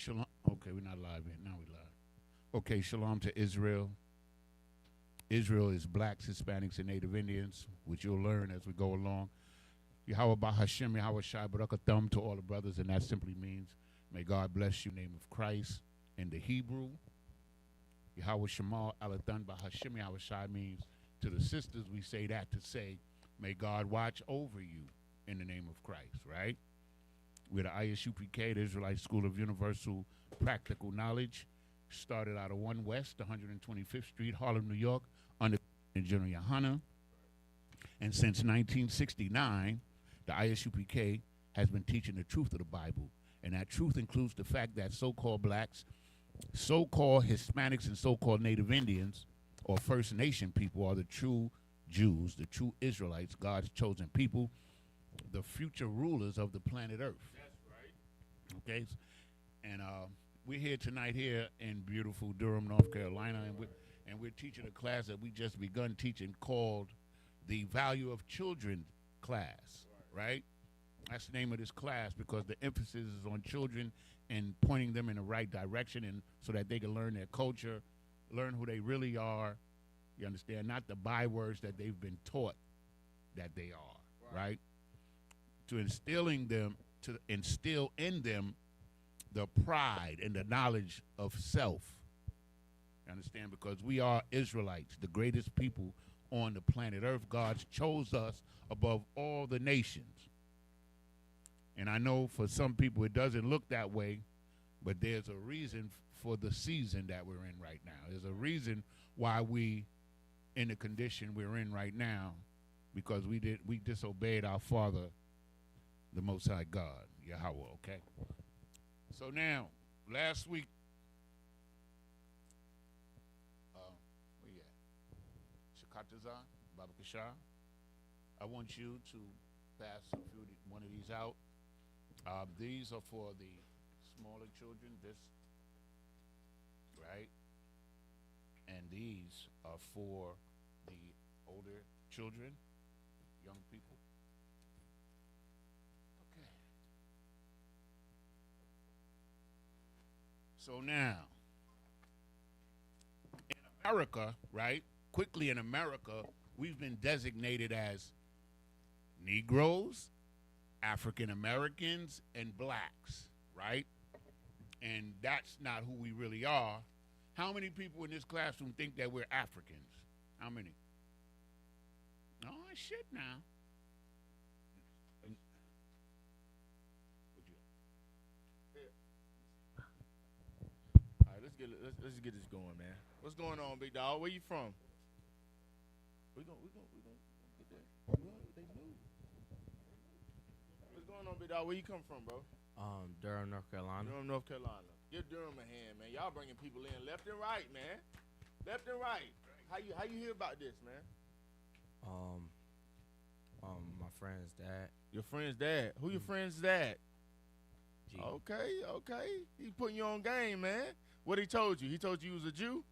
shalom. Okay, we're not live yet. Now we're live. Okay, shalom to Israel. Israel is blacks, Hispanics, and Native Indians, which you'll learn as we go along. Yahweh Bahashem, Yahweh Shai Barakathum to all the brothers, and that simply means, may God bless you in the name of Christ. In the Hebrew, Yahweh Shemal Alathan Bahashem, Yahweh Shai means to the sisters, we say that to say, may God watch over you in the name of Christ, right? We're the Isupk, the Israelite School of Universal Practical Knowledge. Started out of 1 West, 125th Street, Harlem, New York, under General Yohana. And since 1969, the Isupk has been teaching the truth of the Bible. And that truth includes the fact that so-called blacks, so-called Hispanics, and so-called Native Indians, or First Nation people, are the true Jews, the true Israelites, God's chosen people, the future rulers of the planet Earth. That's right. Okay? And we're here tonight here in beautiful Durham, North Carolina, and we're teaching a class that we just begun teaching called the Value of Children class, right? That's the name of this class because the emphasis is on children and pointing them in the right direction, and so that they can learn their culture, learn who they really are, you understand, not the bywords that they've been taught that they are, right? To instill in them the pride and the knowledge of self. You understand? Because we are Israelites, the greatest people on the planet Earth. God chose us above all the nations. And I know for some people it doesn't look that way, but there's a reason for the season that we're in right now. There's a reason why we in the condition we're in right now, because we disobeyed our Father, the Most High God, Yahweh, okay? So now, last week, where you at? Shakatazan, Baba Kasha. I want you to pass one of these out. These are for the smaller children, this, right? And these are for the older children, young people. Okay. So now, in America, right? Quickly in America, we've been designated as Negroes, African Americans, and blacks, right? And that's not who we really are. How many people in this classroom think that we're Africans? How many? Oh, shit now. All right, let's get this going, man. What's going on, big dog? Where you from? We gonna get that. They move. What's going on, big dog? Where you come from, bro? Durham, North Carolina. Durham, North Carolina. Give Durham a hand, man. Y'all bringing people in left and right, man. Left and right. How you hear about this, man? My friend's dad. Your friend's dad. Who your friend's dad? G. Okay. He putting you on game, man. What he told you? He told you was a Jew?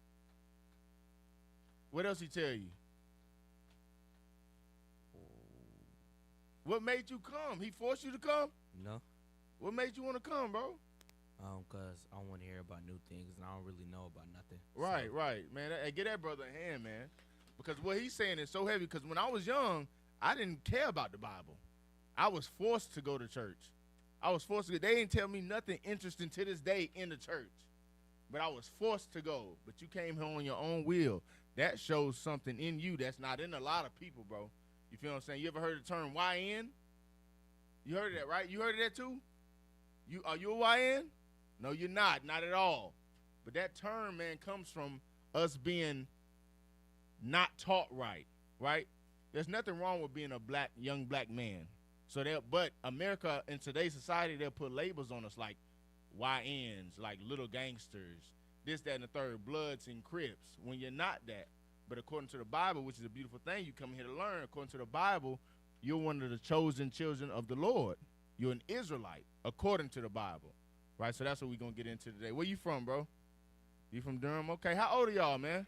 What else he tell you? What made you come? He forced you to come? No. What made you want to come, bro? Cause I want to hear about new things and I don't really know about nothing. Right, man. Hey, get that brother a hand, man. Because what he's saying is so heavy. Because when I was young, I didn't care about the Bible. I was forced to go to church. They didn't tell me nothing interesting to this day in the church. But I was forced to go. But you came here on your own will. That shows something in you that's not in a lot of people, bro. You feel what I'm saying? You ever heard the term YN? You heard of that, right? You heard of that too? Are you a YN? No, you're not. Not at all. But that term, man, comes from us being not taught right? There's nothing wrong with being a young black man. But America, in today's society, they'll put labels on us like YNs, like little gangsters, this, that, and the third, Bloods and Crips, when you're not that. But according to the Bible, which is a beautiful thing, you come here to learn, according to the Bible, you're one of the chosen children of the Lord. You're an Israelite, according to the Bible, right? So that's what we're going to get into today. Where you from, bro? You from Durham? Okay. How old are y'all, man?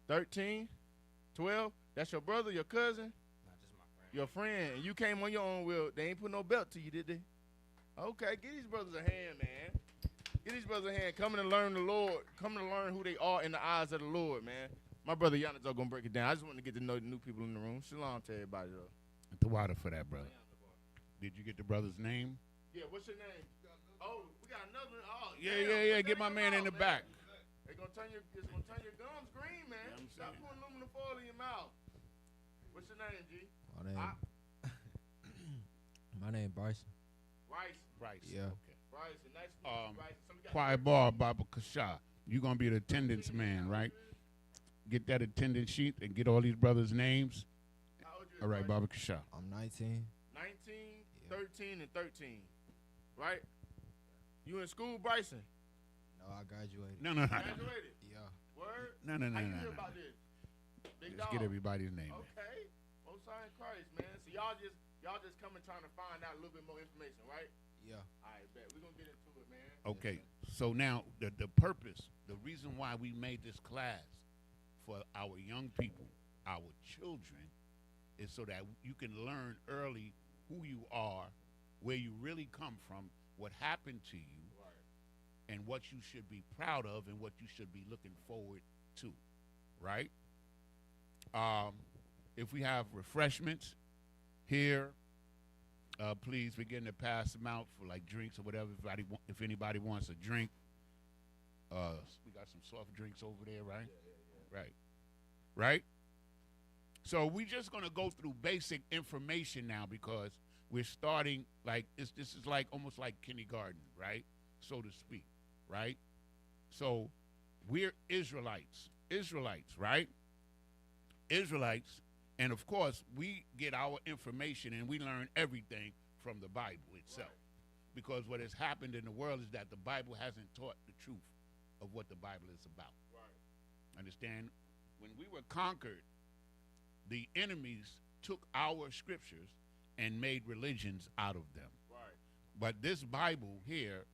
13? 12? That's your brother, your cousin? Not just my friend. Your friend. And you came on your own will. They ain't put no belt to you, did they? Okay. Give these brothers a hand, man. these brothers a hand. Coming to learn the Lord. Coming to learn who they are in the eyes of the Lord, man. My brother Giannis are going to break it down. I just want to get to know the new people in the room. Shalom to everybody, though. The water for that, brother. Did you get the brother's name? Yeah, what's your name? Oh, we got another. Oh, Yeah. Get my man in the back. It's gonna turn your gums green, man. Yeah, I'm Stop saying. putting aluminum foil in your mouth. What's your name, G? My name Bryson. Bryce. Yeah. Okay. Bryson. Nice to meet you, Bryson. So we got Quiet bar, Baba Kasha. You're going to be the attendance man, right? Get that attendance sheet and get all these brothers' names. How old you is, All right, Bryson? Baba Kasha. I'm 19. 19, Yeah. 13, and 13. Right? You in school, Bryson? No, I graduated. No. Graduated? Yeah. Word? No. How you hear about this? Big Let's dog. get everybody's name. Okay. Most High in Christ, man. So y'all just coming trying to find out a little bit more information, right? Yeah. All right, bet. We're going to get into it, man. Okay, so now the purpose, the reason why we made this class for our young people, our children, is so that you can learn early who you are, where you really come from, what happened to you, Right. and what you should be proud of and what you should be looking forward to, right? If we have refreshments here, please begin to pass them out for like drinks or whatever. If anybody wants a drink, we got some soft drinks over there, right? Yeah. Right. So we're just gonna go through basic information now because we're starting like this is like almost like kindergarten, right? So to speak, right? So we're Israelites, right? Israelites. And of course, we get our information and we learn everything from the Bible itself. Right. Because what has happened in the world is that the Bible hasn't taught the truth of what the Bible is about. Right. Understand? When we were conquered, the enemies took our scriptures and made religions out of them. Right. But this Bible here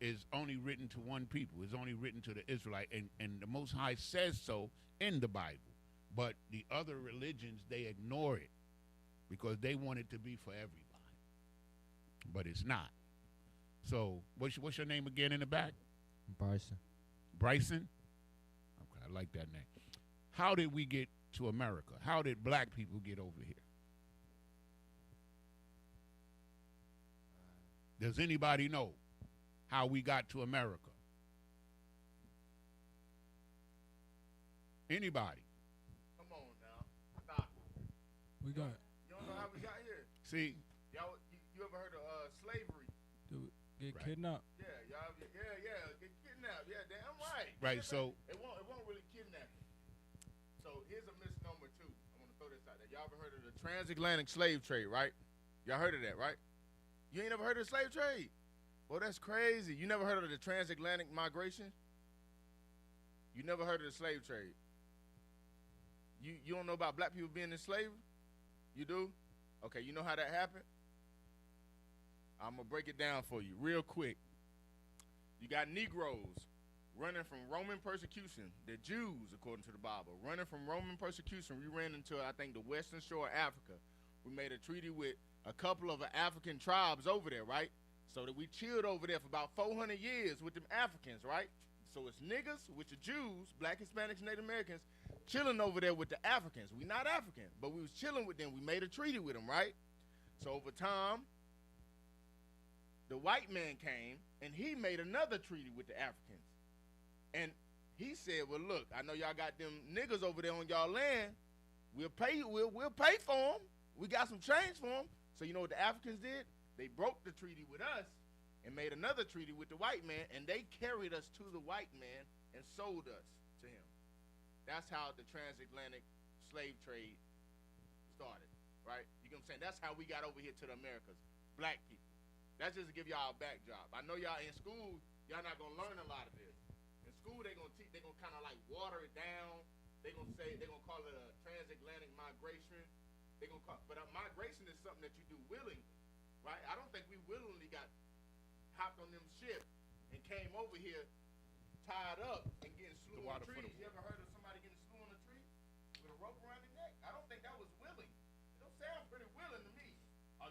is only written to one people. It's only written to the Israelite. And the Most High says so in the Bible. But the other religions, they ignore it because they want it to be for everybody. But it's not. So what's your name again in the back? Bryson. Bryson? Okay, I like that name. How did we get to America? How did black people get over here? Does anybody know how we got to America? Anybody? Come on now. Stop. We got You don't know how we got here. See, Y'all, you ever heard of slavery? to get Right. kidnapped. Yeah, y'all. Yeah. Get kidnapped. Yeah, damn right. right, Yeah, so it won't really kidnap you. So here's a misnomer too. I want to throw this out there. Y'all ever heard of the transatlantic slave trade, right? Y'all heard of that, right? You ain't never heard of the slave trade? Well, that's crazy. You never heard of the transatlantic migration? You never heard of the slave trade? You don't know about black people being enslaved? You do? Okay, you know how that happened? I'm going to break it down for you real quick. You got Negroes running from Roman persecution. The Jews, according to the Bible, running from Roman persecution. We ran into, I think, the western shore of Africa. We made a treaty with a couple of African tribes over there, right? So that we chilled over there for about 400 years with them Africans, right? So it's niggas, which are Jews, black Hispanics, Native Americans, chilling over there with the Africans. We not African, but we was chilling with them. We made a treaty with them, right? So over time, the white man came, and he made another treaty with the Africans. And he said, well, look, I know y'all got them niggas over there on y'all land. We'll pay for them. We got some change for them. So you know what the Africans did? They broke the treaty with us and made another treaty with the white man, and they carried us to the white man and sold us to him. That's how the transatlantic slave trade started, right? You know what I'm saying? That's how we got over here to the Americas, black people. That's just to give y'all a backdrop. I know y'all in school, y'all not gonna learn a lot of this. In school, they gonna kind of like water it down. They gonna call it a transatlantic migration. But migration is something that you do willingly, right? I don't think we willingly hopped on them ship and came over here tied up and getting slew on trees. You ever heard of somebody getting slew on a tree with a rope around their neck? I don't think that was willing. It don't sound pretty willing to me.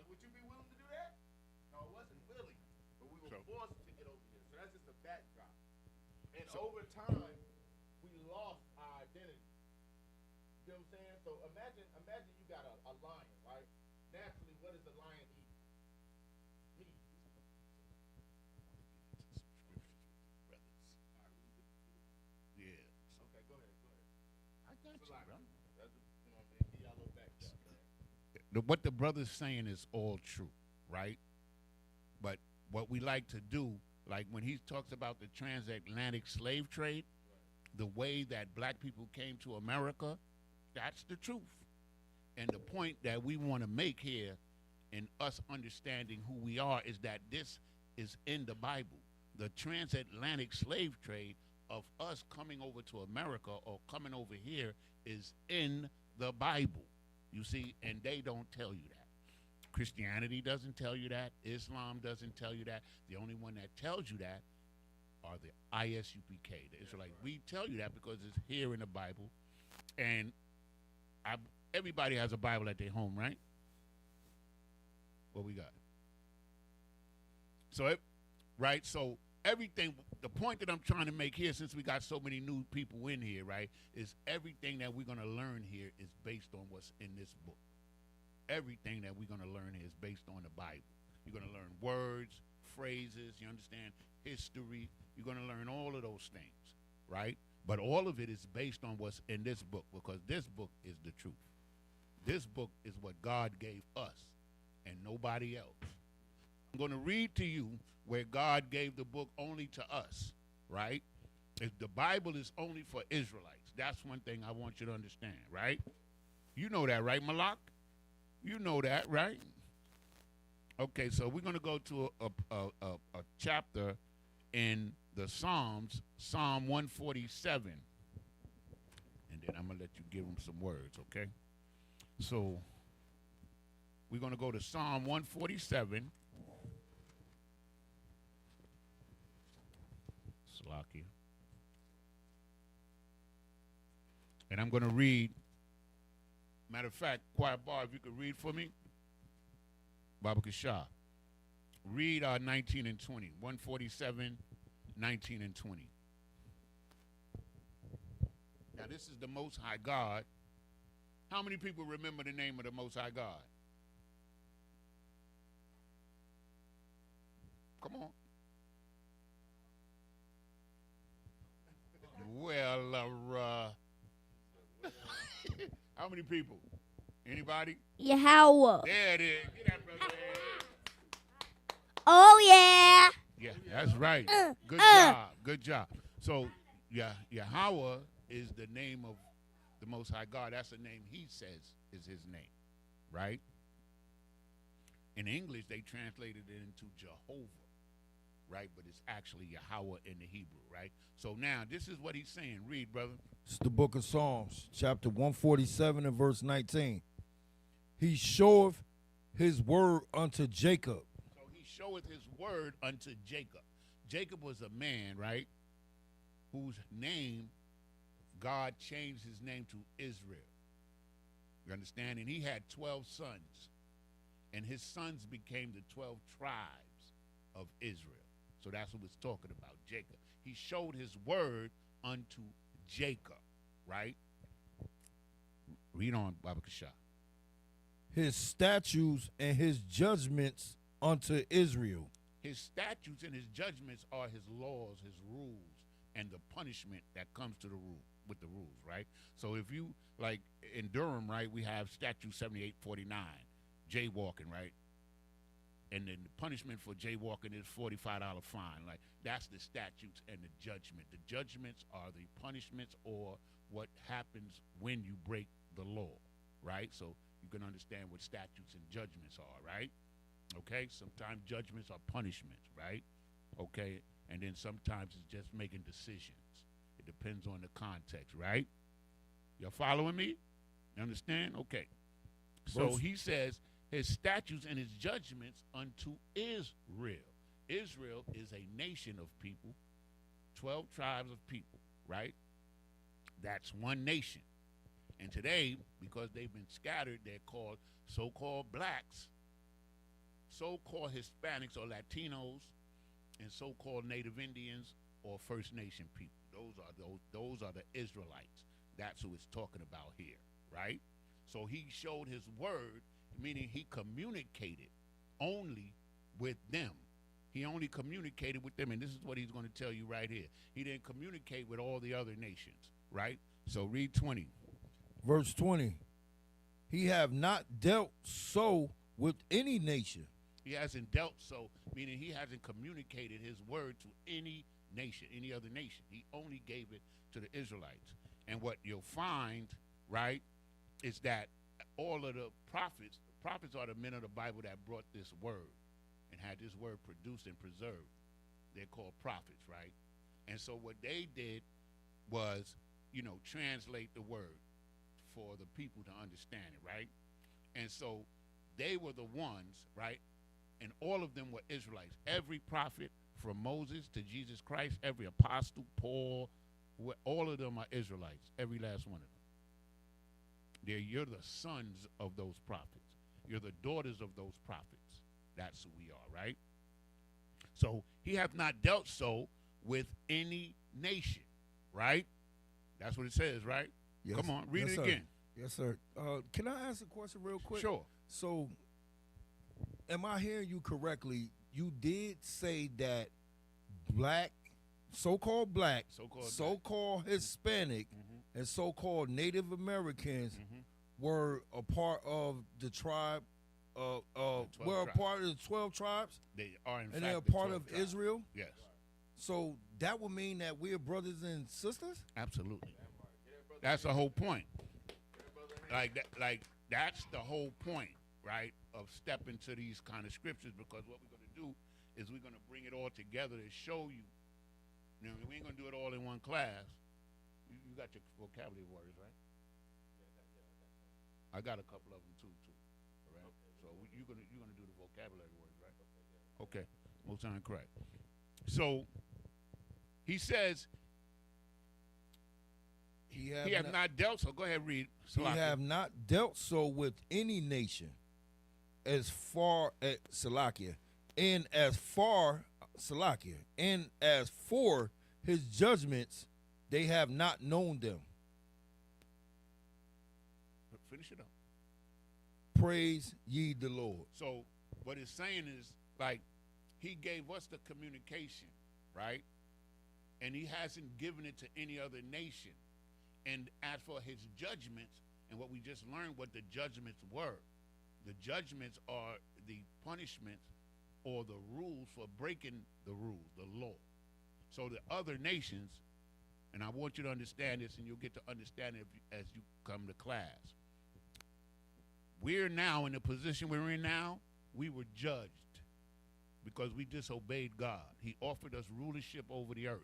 Would you be willing to do that? No, it wasn't willing, but we were forced to get over here. So that's just a backdrop. over time, we lost our identity. You know what I'm saying? So imagine you got a lion, right? Naturally, what does a lion eat? Meat. Yeah. Okay, go ahead. I got you, Relax. bro. That's you know what I mean. Give y'all a little back there, man. What the brother's saying is all true, right? But what we like to do, like when he talks about the transatlantic slave trade, the way that black people came to America, that's the truth. And the point that we want to make here in us understanding who we are is that this is in the Bible. The transatlantic slave trade of us coming over to America or coming over here is in the Bible. You see, and they don't tell you that. Christianity doesn't tell you that. Islam doesn't tell you that. The only one that tells you that are the Isupk, the Israelites. We tell you that because it's here in the Bible. And everybody has a Bible at their home, right? What we got? So, right? So everything, the point that I'm trying to make here, since we got so many new people in here, right, is everything that we're going to learn here is based on what's in this book. Everything that we're going to learn here is based on the Bible. You're going to learn words, phrases, you understand, history. You're going to learn all of those things, right? But all of it is based on what's in this book because this book is the truth. This book is what God gave us and nobody else. I'm going to read to you where God gave the book only to us, right? If the Bible is only for Israelites, that's one thing I want you to understand, right? You know that, right, Malak? You know that, right? Okay, so we're going to go to a chapter in the Psalms, Psalm 147. And then I'm going to let you give them some words, okay? So we're going to go to Psalm 147. Slakia. And I'm going to read. Matter of fact, Quiet Bar, if you could read for me. Baba Kashah. Read 19 and 20. 147, 19 and 20. Now, this is the Most High God. How many people remember the name of the Most High God? Come on. Well, how many people? Anybody? Yahweh. There it is. Get that brother in. Oh, yeah. Yeah, that's right. Good job. Good job. So, Yahweh is the name of the Most High God. That's the name he says is his name, right? In English, they translated it into Jehovah, right? But it's actually Yahweh in the Hebrew, right? So now, this is what he's saying. Read, brother. It's the book of Psalms, chapter 147 and verse 19. He showeth his word unto Jacob. So he showeth his word unto Jacob. Jacob was a man, right, whose name, God changed his name to Israel. You understand? And he had 12 sons. And his sons became the 12 tribes of Israel. So that's what it's talking about, Jacob. He showed his word unto Jacob, right? Read on, Baba Kashah. His statutes and his judgments unto Israel. His statutes and his judgments are his laws, his rules, and the punishment that comes to the rule with the rules, right? So if you, like in Durham, right, we have statute 7849, jaywalking, right? And then the punishment for jaywalking is $45 fine. Like, that's the statutes and the judgment. The judgments are the punishments or what happens when you break the law, right? So you can understand what statutes and judgments are, right? Okay? Sometimes judgments are punishments, right? Okay? And then sometimes it's just making decisions. It depends on the context, right? You're following me? You understand? Okay. So he says, his statutes and his judgments unto Israel. Israel is a nation of people, 12 tribes of people, right? That's one nation. And today, because they've been scattered, they're called so-called blacks, so-called Hispanics or Latinos, and so-called Native Indians or First Nation people. Those are the Israelites. That's who it's talking about here, right? So he showed his word, meaning he communicated only with them. He only communicated with them, and this is what he's going to tell you right here. He didn't communicate with all the other nations, right? So read 20. Verse 20. He have not dealt so with any nation. He hasn't dealt so, meaning he hasn't communicated his word to any nation, any other nation. He only gave it to the Israelites. And what you'll find, right, is that all of the prophets are the men of the Bible that brought this word and had this word produced and preserved. They're called prophets, right? And so what they did was, translate the word for the people to understand it, right? And so they were the ones, right? And all of them were Israelites. Every prophet from Moses to Jesus Christ, every apostle, Paul, all of them are Israelites, every last one of them. You're the sons of those prophets. You're the daughters of those prophets. That's who we are, right? So he hath not dealt so with any nation, right? That's what it says, right? Yes. Come on, read Yes, it sir. again. Yes, sir. Can I ask a question real quick? Sure. So, am I hearing you correctly? You did say that black, so-called black, so-called Hispanic, and so-called Native Americans were a part of the tribe. Were a part of the 12 tribes. They are, in fact, and they're a the part 12 of tribes. Israel. Yes. So that would mean that we're brothers and sisters. Absolutely. That's the whole point. That's the whole point, right, of stepping to these kind of scriptures, because what we're going to do is we're going to bring it all together to show you. We ain't going to do it all in one class. You got your vocabulary words, right? I got a couple of them too. All right. So you're gonna do the vocabulary words, right? Okay. Most time correct. So he says he have not dealt. So go ahead, read. He have not dealt so with any nation, as far as Salakia, and as for his judgments, they have not known them. Finish it up. Praise ye the Lord. So what it's saying is, he gave us the communication, right? And he hasn't given it to any other nation. And as for his judgments, and what we just learned what the judgments were, the judgments are the punishments or the rules for breaking the rules, the law. So the other nations, and I want you to understand this, and you'll get to understand it as you come to class. We're now in the position we're in now. We were judged because we disobeyed God. He offered us rulership over the earth,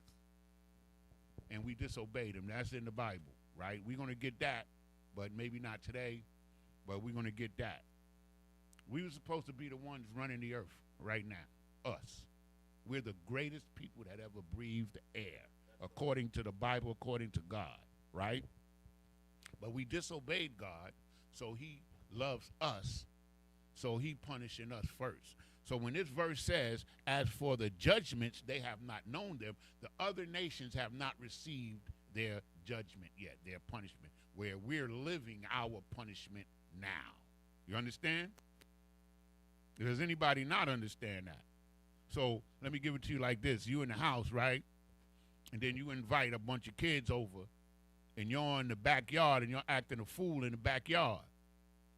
and we disobeyed him. That's in the Bible, right? We're going to get that, but maybe not today, but we're going to get that. We were supposed to be the ones running the earth right now, us. We're the greatest people that ever breathed air, according to the Bible, according to God, right? But we disobeyed God, so he loves us, so he punishing us first. So when this verse says, as for the judgments, they have not known them, the other nations have not received their judgment yet, their punishment, where we're living our punishment now. You understand? Does anybody not understand that? So let me give it to you like this. You in the house, right? And then you invite a bunch of kids over, and you're in the backyard, and you're acting a fool in the backyard.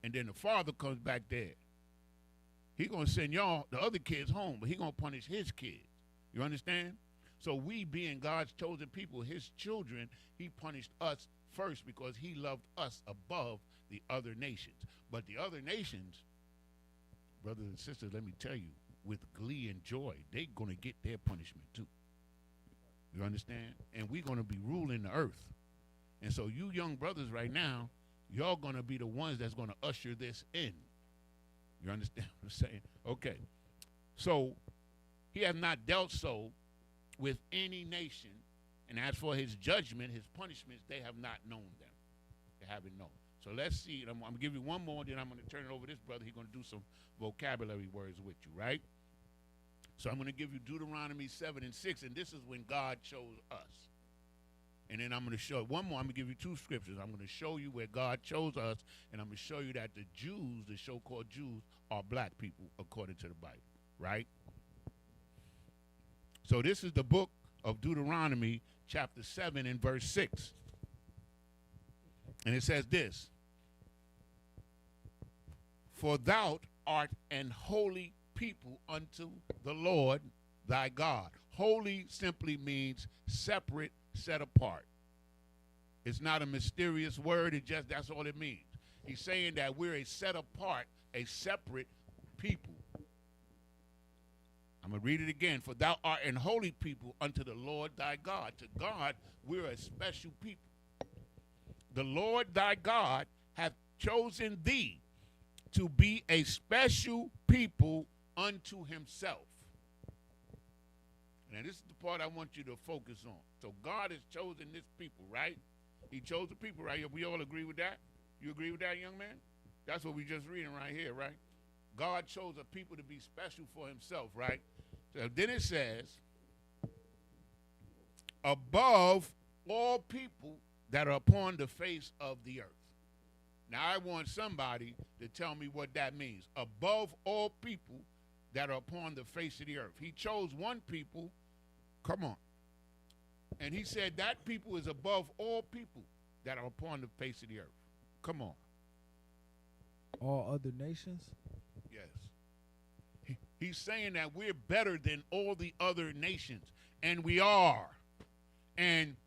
And then the father comes back there. He going to send y'all, the other kids, home, but he going to punish his kids. You understand? So we, being God's chosen people, his children, he punished us first because he loved us above the other nations. But the other nations, brothers and sisters, let me tell you, with glee and joy, they're going to get their punishment too. You understand? And we're going to be ruling the earth. And so you young brothers right now, y'all going to be the ones that's going to usher this in. You understand what I'm saying? Okay. So he has not dealt so with any nation. And as for his judgment, his punishments, they have not known them. They haven't known. So let's see. I'm going to give you one more, then I'm going to turn it over to this brother. He's going to do some vocabulary words with you, right? So I'm going to give you Deuteronomy 7 and 6, and this is when God chose us. And then I'm going to show one more. I'm going to give you two scriptures. I'm going to show you where God chose us, and I'm going to show you that the Jews, the so-called Jews, are black people according to the Bible, right? So this is the book of Deuteronomy, chapter 7 and verse 6. And it says this: For thou art an holy people unto the Lord thy God. Holy simply means separate, set apart. It's not a mysterious word. That's all it means. He's saying that we're a set apart, a separate people. I'm going to read it again. For thou art an holy people unto the Lord thy God. To God, we're a special people. The Lord thy God hath chosen thee to be a special people unto himself. Now, this is the part I want you to focus on. So God has chosen this people, right? He chose the people, right? We all agree with that? You agree with that, young man? That's what we just reading right here, right? God chose a people to be special for himself, right? So then it says, above all people that are upon the face of the earth. Now, I want somebody to tell me what that means. Above all people that are upon the face of the earth. He chose one people, come on, and he said that people is above all people that are upon the face of the earth. Come on. All other nations? Yes. He's saying that we're better than all the other nations, and we are. And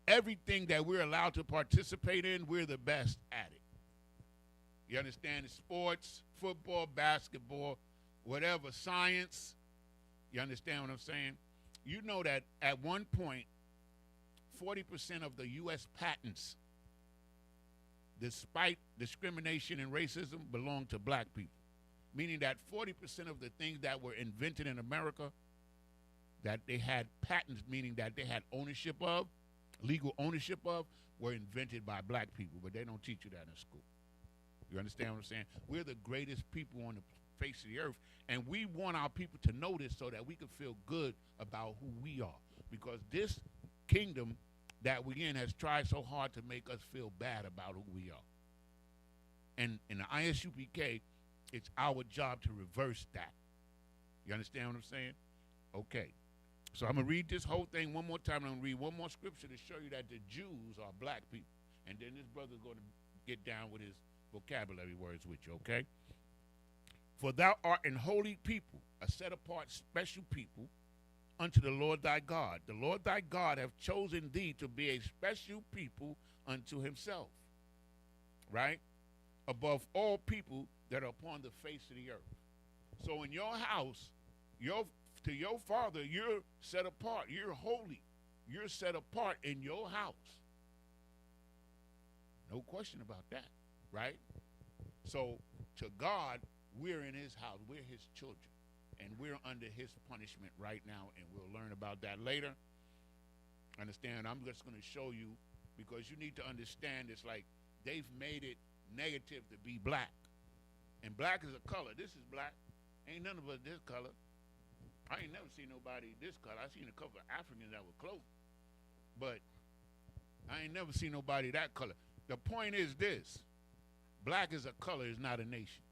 everything that we're allowed to participate in, we're the best at it. You understand? The sports, football, basketball, whatever, science. You understand what I'm saying? You know that at one point, 40% of the U.S. patents, despite discrimination and racism, belong to black people. Meaning that 40% of the things that were invented in America, that they had patents, meaning that they had ownership of, legal ownership of, were invented by black people. But they don't teach you that in school. You understand what I'm saying? We're the greatest people on the face of the earth, and we want our people to know this so that we can feel good about who we are. Because this kingdom that we're in has tried so hard to make us feel bad about who we are. And in the ISUPK, it's our job to reverse that. You understand what I'm saying? Okay. So I'm going to read this whole thing one more time. I'm going to read one more scripture to show you that the Jews are black people. And then this brother's going to get down with his vocabulary words with you, okay? For thou art an holy people, a set apart special people unto the Lord thy God. The Lord thy God hath chosen thee to be a special people unto himself, right? Above all people that are upon the face of the earth. So in your house, to your father, you're set apart. You're holy. You're set apart in your house. No question about that, right? So to God, we're in his house. We're his children. And we're under his punishment right now, and we'll learn about that later. Understand? I'm just going to show you, because you need to understand it's like they've made it negative to be black. And black is a color. This is black. Ain't none of us this color. I ain't never seen nobody this color. I seen a couple of Africans that were close. But I ain't never seen nobody that color. The point is this. Black is a color, is not a nation.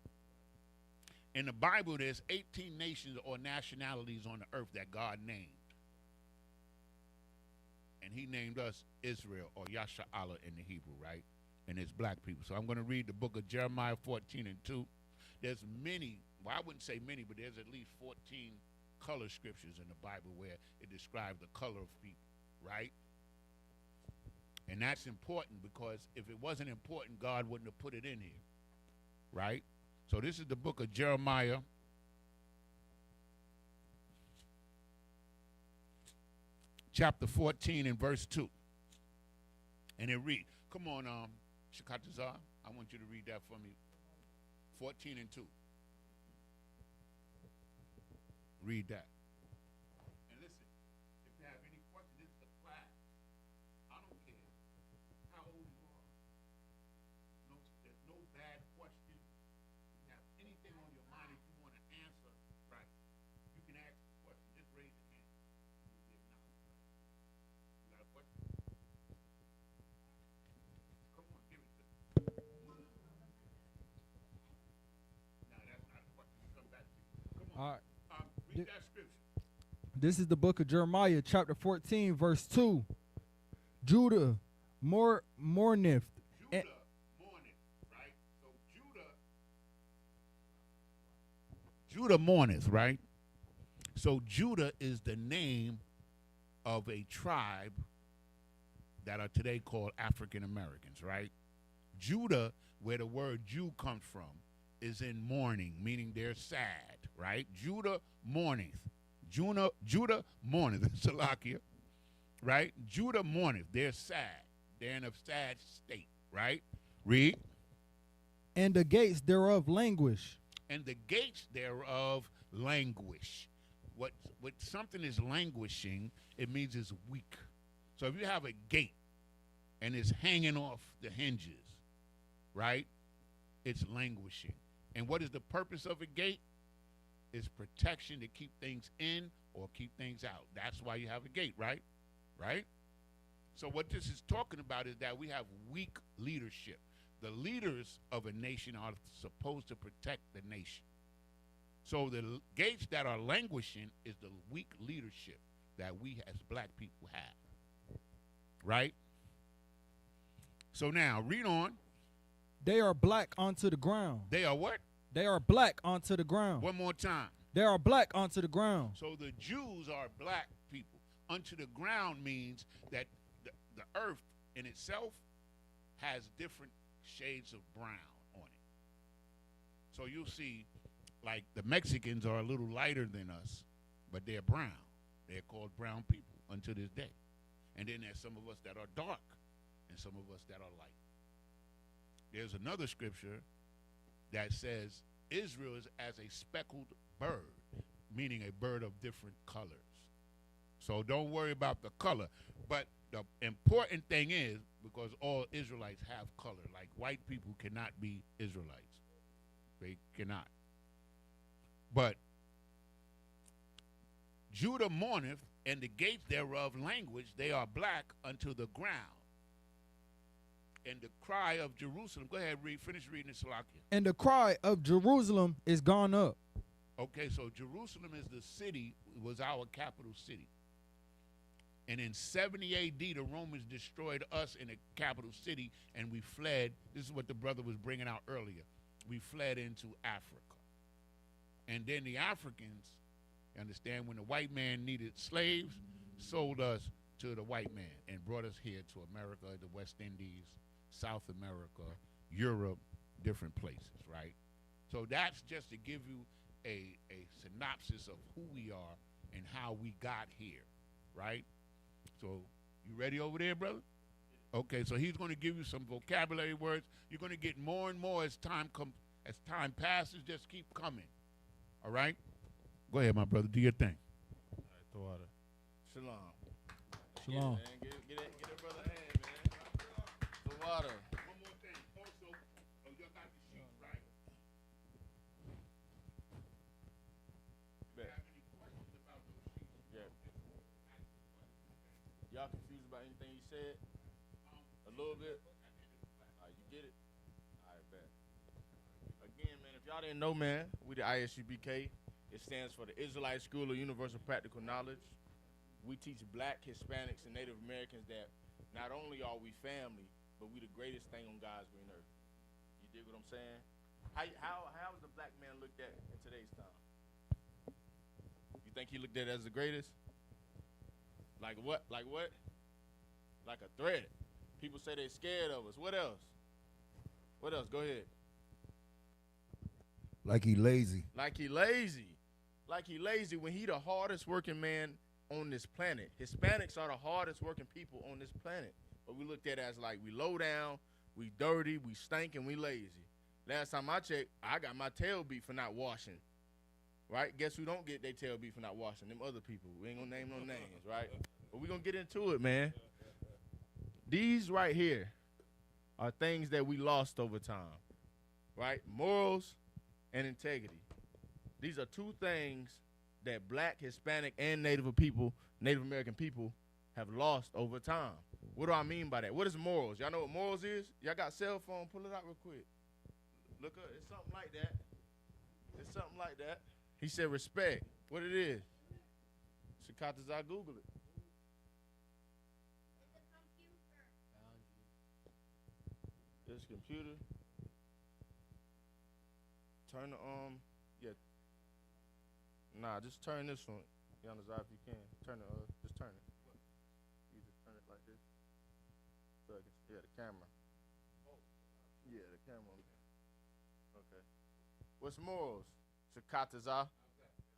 In the Bible, there's 18 nations or nationalities on the earth that God named. And he named us Israel, or Yasha'Allah in the Hebrew, right? And it's black people. So I'm going to read the book of Jeremiah 14 and 2. There's many, well, I wouldn't say many, but there's at least 14 color scriptures in the Bible where it describes the color of people, right? And that's important because if it wasn't important, God wouldn't have put it in here, right? So this is the book of Jeremiah. Chapter 14 and verse 2. And it reads, come on, Shakatazar, I want you to read that for me. 14 and 2. Read that. And listen, if you have any questions, this is the class. I don't care how old you are. No, there's no bad question. If you have anything on your mind, if you want to Read that scripture. This is the book of Jeremiah, chapter 14, verse 2. Judah mourneth. Judah mourneth, right? So Judah mourneth, right? So Judah is the name of a tribe that are today called African Americans, right? Judah, where the word Jew comes from, is in mourning, meaning they're sad, right? Judah mourneth. Judah mourneth, Salakia, right? Judah mourneth. They're sad. They're in a sad state, right? Read. And the gates thereof languish. And the gates thereof languish. What something is languishing, it means it's weak. So if you have a gate and it's hanging off the hinges, right? It's languishing. And what is the purpose of a gate? It's protection to keep things in or keep things out. That's why you have a gate, right? Right? So what this is talking about is that we have weak leadership. The leaders of a nation are supposed to protect the nation. So the gates that are languishing is the weak leadership that we as black people have. Right? So now, read on. They are black onto the ground. They are what? They are black onto the ground. One more time. They are black onto the ground. So the Jews are black people. Unto the ground means that the earth in itself has different shades of brown on it. So you'll see, like, the Mexicans are a little lighter than us, but they're brown. They're called brown people unto this day. And then there's some of us that are dark and some of us that are light. There's another scripture that says Israel is as a speckled bird, meaning a bird of different colors. So don't worry about the color. But the important thing is, because all Israelites have color, like white people cannot be Israelites. They cannot. But Judah mourneth, and the gates thereof languish, they are black unto the ground. And the cry of Jerusalem, go ahead, finish reading it, Salakia. And the cry of Jerusalem is gone up. Okay, so Jerusalem is the city, was our capital city. And in 70 AD, the Romans destroyed us in the capital city, and we fled. This is what the brother was bringing out earlier. We fled into Africa. And then the Africans, you understand, when the white man needed slaves, sold us to the white man and brought us here to America, the West Indies, South America, Europe, different places, right? So that's just to give you a synopsis of who we are and how we got here, right? So you ready over there, brother? Okay, so he's going to give you some vocabulary words. You're going to get more and more as time passes. Just keep coming. All right? Go ahead, my brother. Do your thing. All right, throw out Shalom. Shalom. Yeah, man. Get that brother a hand, man. The water. One more thing. Also, y'all got the sheets, right? Bet. Have any questions about those sheets? Yeah. Y'all confused about anything he said? A little bit? All right, you get it? All right, bet. Again, man, if y'all didn't know, man, we the ISUBK. It stands for the Israelite School of Universal Practical Knowledge. We teach black, Hispanics, and Native Americans that not only are we family, but we the greatest thing on God's green earth. You dig what I'm saying? How is the black man looked at in today's time? You think he looked at as the greatest? Like what? Like what? Like a threat. People say they're scared of us. What else? What else? Go ahead. Like he lazy. Like he lazy. Like he lazy when he the hardest working man on this planet. Hispanics are the hardest working people on this planet. But we looked at as like we low down, we dirty, we stink, and we lazy. Last time I checked, I got my tail beat for not washing. Right? Guess who don't get their tail beat for not washing? Them other people. We ain't gonna name no names, right? But we gonna get into it, man. These right here are things that we lost over time. Right? Morals and integrity. These are two things that black, Hispanic, and Native American people have lost over time. What do I mean by that? What is morals? Y'all know what morals is? Y'all got cell phone? Pull it out real quick. Look up. It's something like that. It's something like that. He said respect. What it is? Shikataza, Google it. This computer. Turn the yeah. Nah, just turn this one. Yanazar, if you can. Turn it just turn it. You just turn it like this. So yeah, the camera. Yeah, the camera. Okay. What's morals? Shikataza.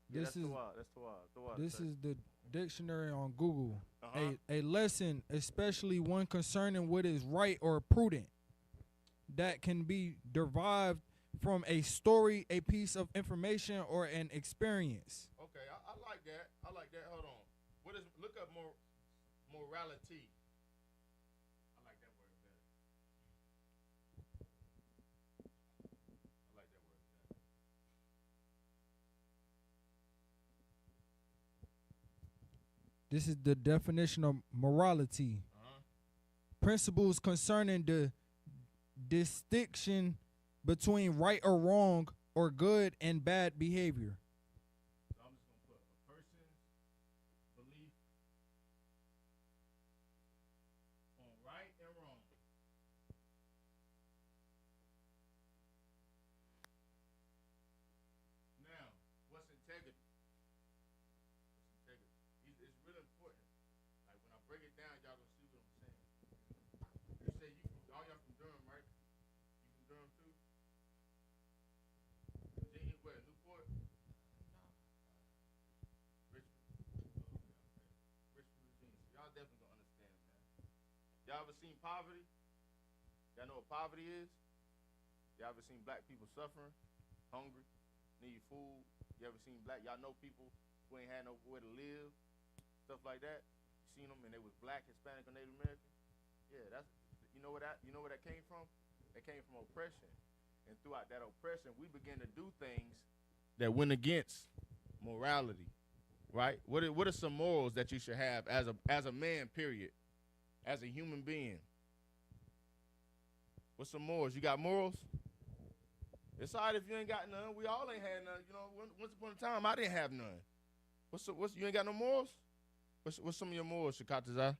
Yeah, This is that's Tawad. this is the dictionary on Google. Uh-huh. A lesson, especially one concerning what is right or prudent, that can be derived from a story, a piece of information, or an experience. Okay, I like that. I like that. Hold on. What is? Look up morality. I like that word better. I like that word better. This is the definition of morality. Principles concerning the distinction between right or wrong or good and bad behavior. So I'm just gonna put a person's belief on right and wrong. Now, what's integrity? It's really important. Like when I break it down, y'all gonna see what I'm saying. You say all y'all from Durham, right? You from Durham too? Virginia, where? Newport? Richmond. Richmond, Virginia. So y'all definitely gonna understand, man. Y'all ever seen poverty? Y'all know what poverty is? Y'all ever seen black people suffering, hungry, need food? You ever seen y'all know people who ain't had nowhere to live, stuff like that? You seen them and they was black, Hispanic, or Native American? Yeah, that's, you know where that came from? That came from oppression. And throughout that oppression, we began to do things that went against morality, right? What are some morals that you should have as a man, period, as a human being? What's some morals? You got morals? It's all right if you ain't got none. We all ain't had none. You know, once upon a time, I didn't have none. You ain't got no morals? What's some of your morals, Shikataza?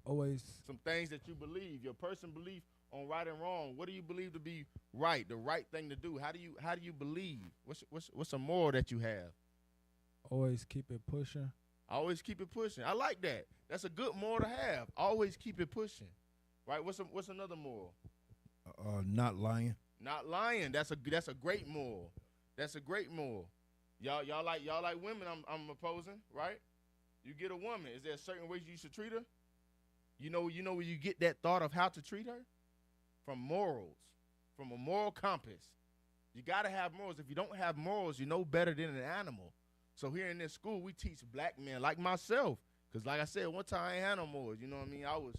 Always Some things that you believe, your personal belief on right and wrong. What do you believe to be right, the right thing to do? How do you believe? What's a moral that you have? always keep it pushing. Always keep it pushing. I like that. That's a good moral to have. Always keep it pushing. Right? What's another moral? Not lying. Not lying. That's a great moral. That's a great moral. Y'all like women. I'm opposing, right? You get a woman. Is there a certain way you should treat her? You know where you get that thought of how to treat her? From morals, from a moral compass. You gotta have morals. If you don't have morals, you're no better than an animal. So here in this school, we teach black men like myself, because like I said, one time I ain't had no morals. You know what I mean? I was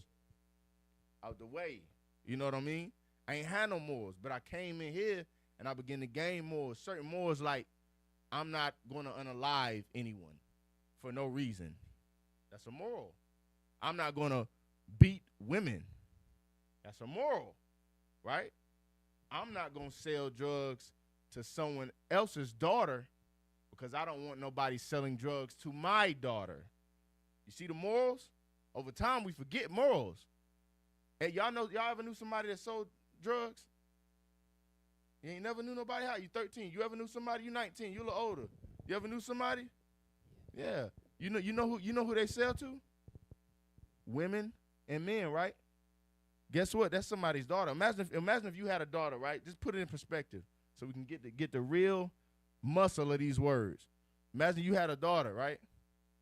out the way. You know what I mean? I ain't had no morals, but I came in here and I began to gain morals. Certain morals like I'm not gonna unalive anyone for no reason. That's a moral. I'm not gonna beat women. That's a moral, right? I'm not gonna sell drugs to someone else's daughter because I don't want nobody selling drugs to my daughter. You see the morals? Over time, we forget morals. Hey, y'all ever knew somebody that sold drugs? You ain't never knew nobody? How? You 13. You ever knew somebody? You 19. You a little older. You ever knew somebody? Yeah. You know who they sell to? Women and men, right? Guess what? That's somebody's daughter. Imagine if you had a daughter, right? Just put it in perspective so we can get the real muscle of these words. Imagine you had a daughter, right?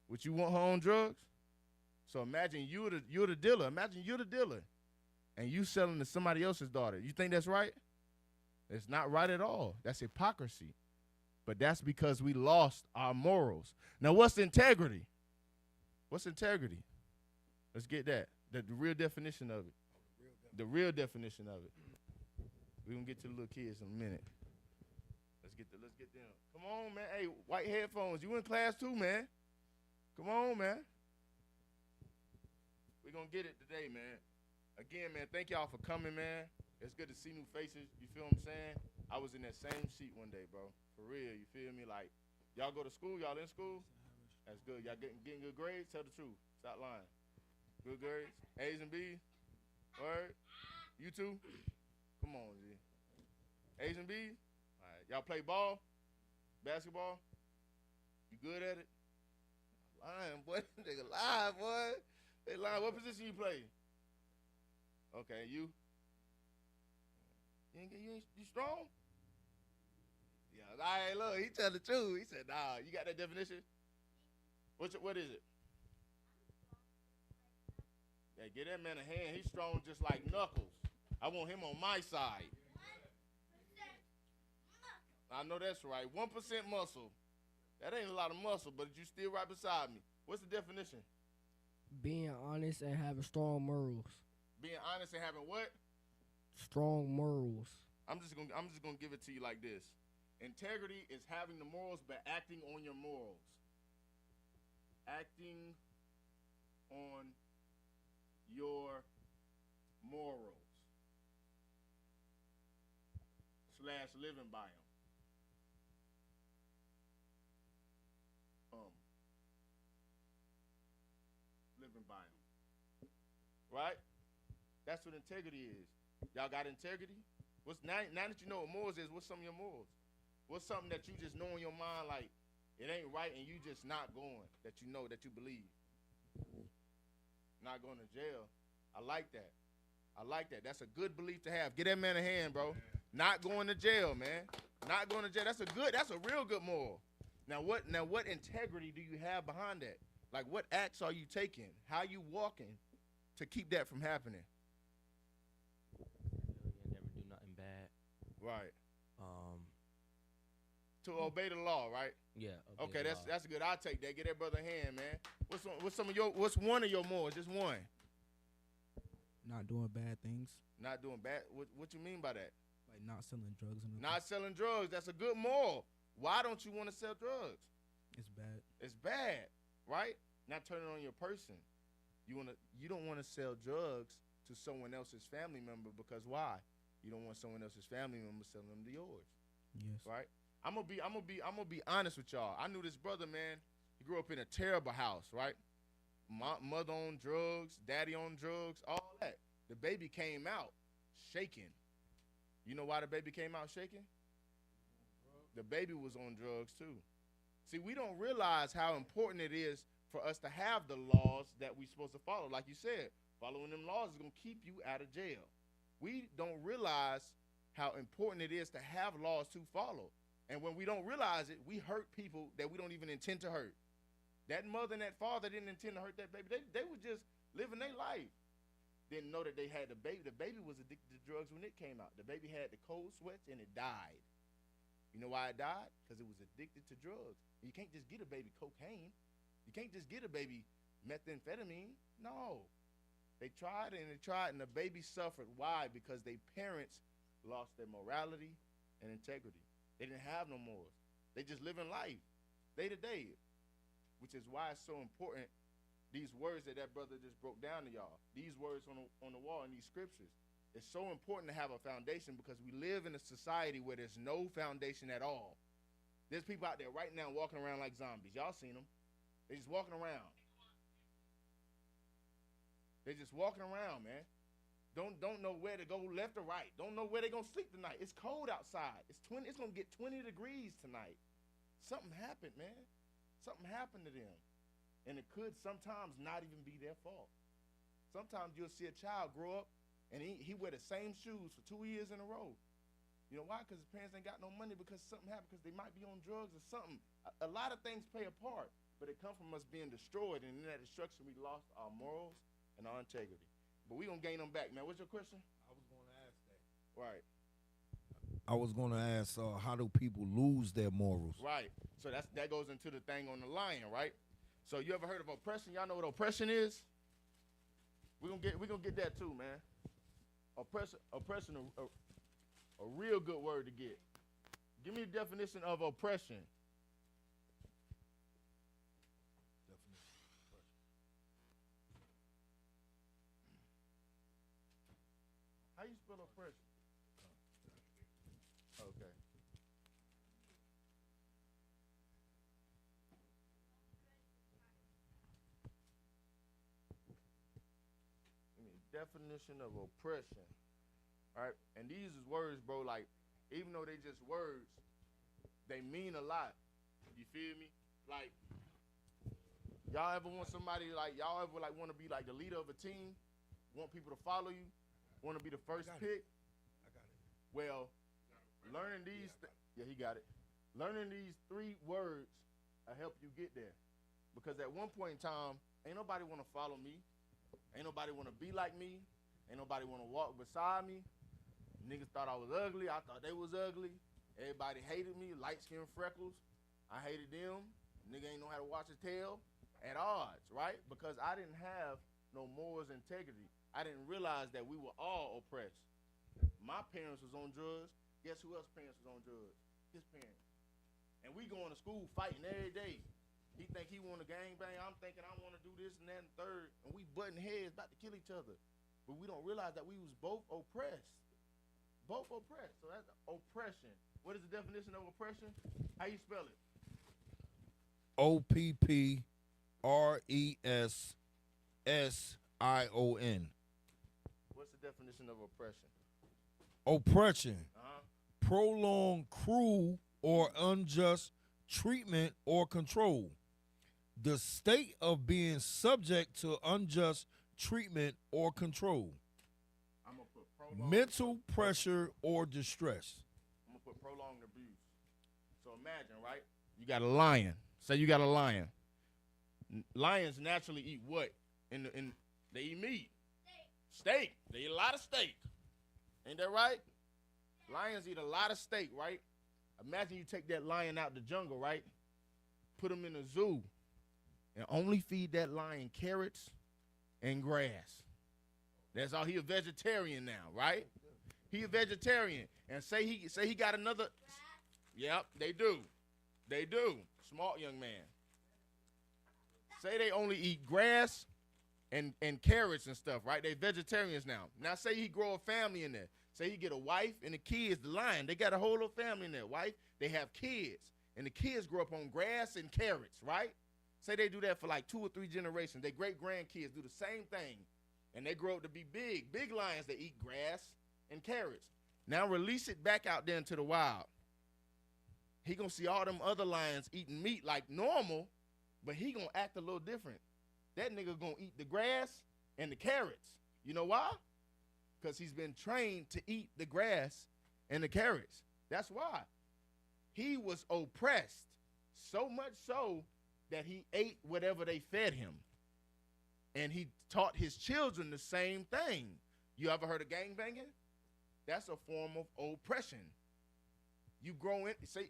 Would you want her on drugs? So imagine you're the dealer. Imagine you're the dealer, and you selling to somebody else's daughter. You think that's right? It's not right at all. That's hypocrisy. But that's because we lost our morals. Now, what's integrity? What's integrity? Let's get that. The real definition of it. The real definition of it. We're going to get to the little kids in a minute. Let's get them. Come on, man. Hey, white headphones. You in class too, man. Come on, man. We're going to get it today, man. Again, man, thank y'all for coming, man. It's good to see new faces. You feel what I'm saying? I was in that same seat one day, bro. For real, you feel me? Like, y'all go to school, y'all in school? That's good. Y'all getting good grades? Tell the truth. Stop lying. Good grades? A's and B's? Word? You too? Come on, G. A's and B's? All right. Y'all play ball? Basketball? You good at it? Lying, boy. Nigga lie, boy. They lying. What position you play? Okay, you? You strong? Yeah, all right, look, he tell the truth. He said, nah, you got that definition? What is it? Yeah, get that man a hand. He's strong just like Knuckles. I want him on my side. I know that's right. 1% muscle. That ain't a lot of muscle, but you still right beside me. What's the definition? Being honest and having strong morals. Being honest and having what? Strong morals. I'm just gonna give it to you like this. Integrity is having the morals but acting on your morals. Acting on your morals. / living by them. Living by them. Right? That's what integrity is. Y'all got integrity? Now that you know what morals is, what's some of your morals? What's something that you just know in your mind like it ain't right and you just not going, that you know, that you believe? Not going to jail. I like that. I like that. That's a good belief to have. Get that man a hand, bro. Not going to jail, man. Not going to jail. That's a real good moral. Now what integrity do you have behind that? Like what acts are you taking? How you walking to keep that from happening? You never do nothing bad. Right. To obey the law, right? Yeah. Okay, that's good. I'll take that. Get that brother a hand, man. What's one of your morals? Just one. Not doing bad things. Not doing bad. What you mean by that? Like not selling drugs. Not selling drugs. That's a good moral. Why don't you want to sell drugs? It's bad. It's bad, right? Not turning on your person. You don't want to sell drugs to someone else's family member because why? You don't want someone else's family member selling them to yours. Yes. Right? I'm gonna be honest with y'all. I knew this brother, man. He grew up in a terrible house, right? Mother on drugs, daddy on drugs, all that. The baby came out shaking. You know why the baby came out shaking? The baby was on drugs too. See, we don't realize how important it is for us to have the laws that we're supposed to follow. Like you said, following them laws is going to keep you out of jail. We don't realize how important it is to have laws to follow. And when we don't realize it, we hurt people that we don't even intend to hurt. That mother and that father didn't intend to hurt that baby. They were just living their life. Didn't know that they had the baby. The baby was addicted to drugs when it came out. The baby had the cold sweats and it died. You know why it died? Because it was addicted to drugs. You can't just get a baby cocaine. You can't just get a baby methamphetamine. No. They tried and the baby suffered. Why? Because their parents lost their morality and integrity. They didn't have no morals. They just living life day to day, which is why it's so important, these words that brother just broke down to y'all, these words on the wall in these scriptures. It's so important to have a foundation because we live in a society where there's no foundation at all. There's people out there right now walking around like zombies. Y'all seen them. They just walking around. They just walking around, man. Don't know where to go left or right. Don't know where they're gonna sleep tonight. It's cold outside. It's gonna get 20 degrees tonight. Something happened, man. Something happened to them. And it could sometimes not even be their fault. Sometimes you'll see a child grow up and he wear the same shoes for 2 years in a row. You know why? Because his parents ain't got no money because something happened, because they might be on drugs or something. A lot of things play a part, but it comes from us being destroyed, and in that destruction we lost our morals and our integrity. But we gonna gain them back, man. What's your question? I was going to ask that. Right. I was going to ask, how do people lose their morals? Right. So that goes into the thing on the lion, right? So you ever heard of oppression? Y'all know what oppression is? We gonna get that too, man. Oppression, a real good word to get. Give me the definition of oppression. How you spell oppression? Okay. definition of oppression. All right, and these is words, bro. Like, even though they just words, they mean a lot. You feel me? Like, y'all ever want somebody like y'all ever like want to be like the leader of a team? Want people to follow you? Want to be the first pick? I got it. Well, learning these, he got it. Learning these 3 words will help you get there. Because at one point in time, ain't nobody want to follow me. Ain't nobody want to be like me. Ain't nobody want to walk beside me. Niggas thought I was ugly. I thought they was ugly. Everybody hated me. Light skin, freckles. I hated them. Nigga ain't know how to watch his tail. At odds, right? Because I didn't have no morals, integrity. I didn't realize that we were all oppressed. My parents was on drugs. Guess who else's parents was on drugs? His parents. And we going to school fighting every day. He think he want to gangbang. I'm thinking I want to do this and that and third. And we butting heads, about to kill each other. But we don't realize that we was both oppressed. Both oppressed. So that's oppression. What is the definition of oppression? How you spell it? OPPRESSION. What's the definition of oppression? Oppression. Uh-huh. Prolonged, cruel, or unjust treatment or control. The state of being subject to unjust treatment or control. I'm going to put prolonged. Mental pressure or distress. I'm going to put prolonged abuse. So imagine, right? You got a lion. Say you got a lion. Lions naturally eat what? They eat meat. Steak. They eat a lot of steak. Ain't that right? Lions eat a lot of steak, right? Imagine you take that lion out the jungle, right? Put him in a zoo and only feed that lion carrots and grass. That's all. He a vegetarian now, right? He a vegetarian. And say he got another. Yep, they do. They do. Smart young man. Say they only eat grass and carrots and stuff, right? They vegetarians now. Now say he grow a family in there. Say he get a wife and the kids, the lion. They got a whole little family in there. Wife, they have kids. And the kids grow up on grass and carrots, right? Say they do that for like 2 or 3 generations. Their great-grandkids do the same thing. And they grow up to be big. Big lions that eat grass and carrots. Now release it back out there into the wild. He gonna see all them other lions eating meat like normal, but he gonna act a little different. That nigga gonna eat the grass and the carrots. You know why? Because he's been trained to eat the grass and the carrots. That's why. He was oppressed, so much so that he ate whatever they fed him. And he taught his children the same thing. You ever heard of gangbanging? That's a form of oppression. You grow in, say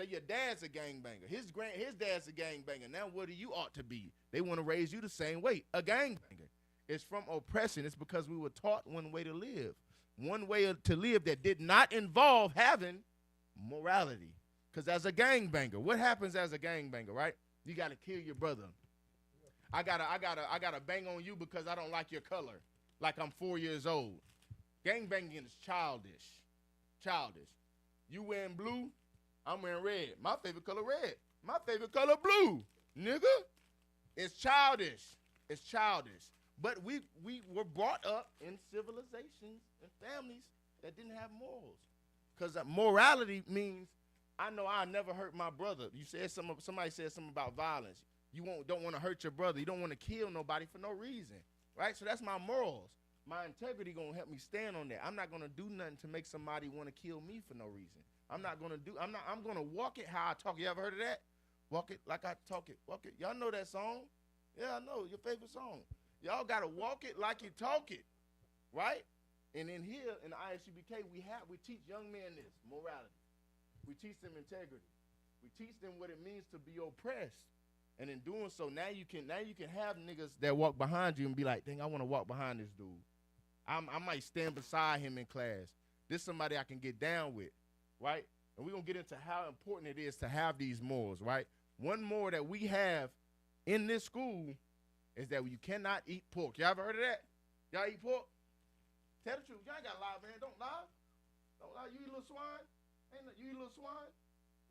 your dad's a gangbanger. His dad's a gangbanger. Now what do you ought to be? They want to raise you the same way, a gangbanger. It's from oppression. It's because we were taught one way to live. One way to live that did not involve having morality. Because as a gangbanger, what happens as a gangbanger, right? You got to kill your brother. I gotta bang on you because I don't like your color. Like I'm 4 years old. Gangbanging is childish. Childish. You wearing blue, I'm wearing red. My favorite color red. My favorite color blue. Nigga. It's childish. It's childish. But we were brought up in civilizations and families that didn't have morals. Because morality means I know I'll never hurt my brother. You said somebody said something about violence. You don't want to hurt your brother. You don't want to kill nobody for no reason. Right? So that's my morals. My integrity going to help me stand on that. I'm not going to do nothing to make somebody want to kill me for no reason. I'm going to walk it how I talk. You ever heard of that? Walk it like I talk it. Walk it. Y'all know that song? Yeah, I know. Your favorite song. Y'all got to walk it like you talk it. Right? And in here, in the ISUBK, we teach young men this, morality. We teach them integrity. We teach them what it means to be oppressed. And in doing so, now you can have niggas that walk behind you and be like, dang, I want to walk behind this dude. I might stand beside him in class. This is somebody I can get down with, right? And we're going to get into how important it is to have these morals, right? One more that we have in this school is that you cannot eat pork. Y'all ever heard of that? Y'all eat pork? Tell the truth. Y'all ain't got to lie, man. Don't lie. Don't lie. You eat a little swine? You eat a little swine?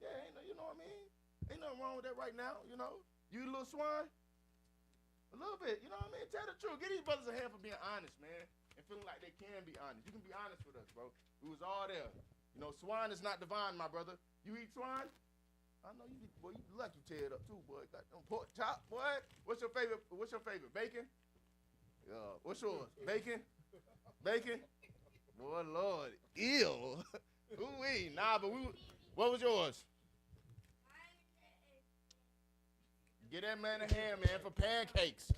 Yeah, you know what I mean? Ain't nothing wrong with that right now, you know? You eat a little swine? A little bit. You know what I mean? Tell the truth. Give these brothers a hand for being honest, man. And feeling like they can be honest. You can be honest with us, bro. We was all there. You know, swine is not divine, my brother. You eat swine? I know you, boy. You lucky tear it up too, boy. Got them pork chop, boy. What's your favorite? Bacon? What's yours? Bacon? Boy, Lord, ew. Ooh-wee. Nah, but what was yours? Get that man a hand, man, for pancakes.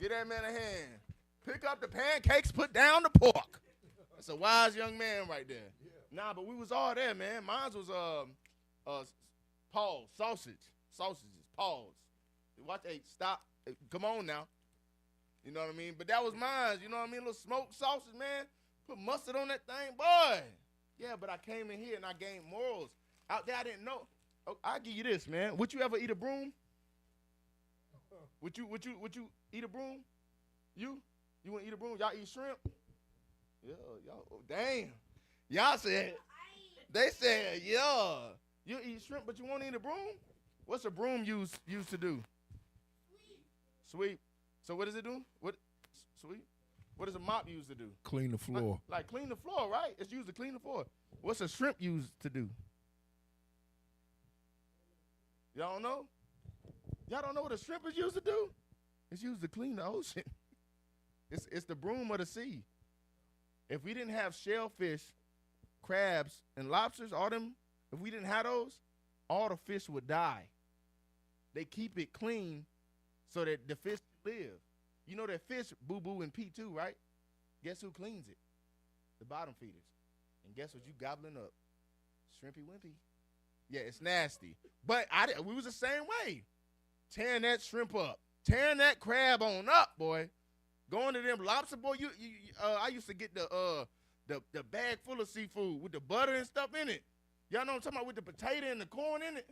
Get that man a hand. Pick up the pancakes, put down the pork. That's a wise young man right there. Nah, but we was all there, man. Mine was Paul's sausages, Paul's. Watch, hey, stop. Hey, come on now. You know what I mean? But that was mine. You know what I mean? A little smoked sausage, man. Put mustard on that thing, boy. Yeah, but I came in here and I gained morals. Out there, I didn't know. Oh, I'll give you this, man. Would you ever eat a broom? Would you eat a broom? You wouldn't eat a broom? Y'all eat shrimp? Yeah, y'all. Oh, damn. Y'all said. They said, yeah. You eat shrimp, but you won't eat a broom? What's a broom used to do? Sweep. So what does it do? Sweep. What does a mop used to do? Clean the floor. Like clean the floor, right? It's used to clean the floor. What's a shrimp used to do? Y'all don't know? Y'all don't know what a shrimp is used to do? It's used to clean the ocean. It's the broom of the sea. If we didn't have shellfish, crabs, and lobsters, if we didn't have those, all the fish would die. They keep it clean so that the fish live. You know that fish boo-boo and pee too, right? Guess who cleans it? The bottom feeders. And guess what you gobbling up? Shrimpy wimpy. Yeah, it's nasty. But we was the same way. Tearing that shrimp up. Tearing that crab on up, boy. Going to them lobster, boy. I used to get the bag full of seafood with the butter and stuff in it. Y'all know what I'm talking about, with the potato and the corn in it?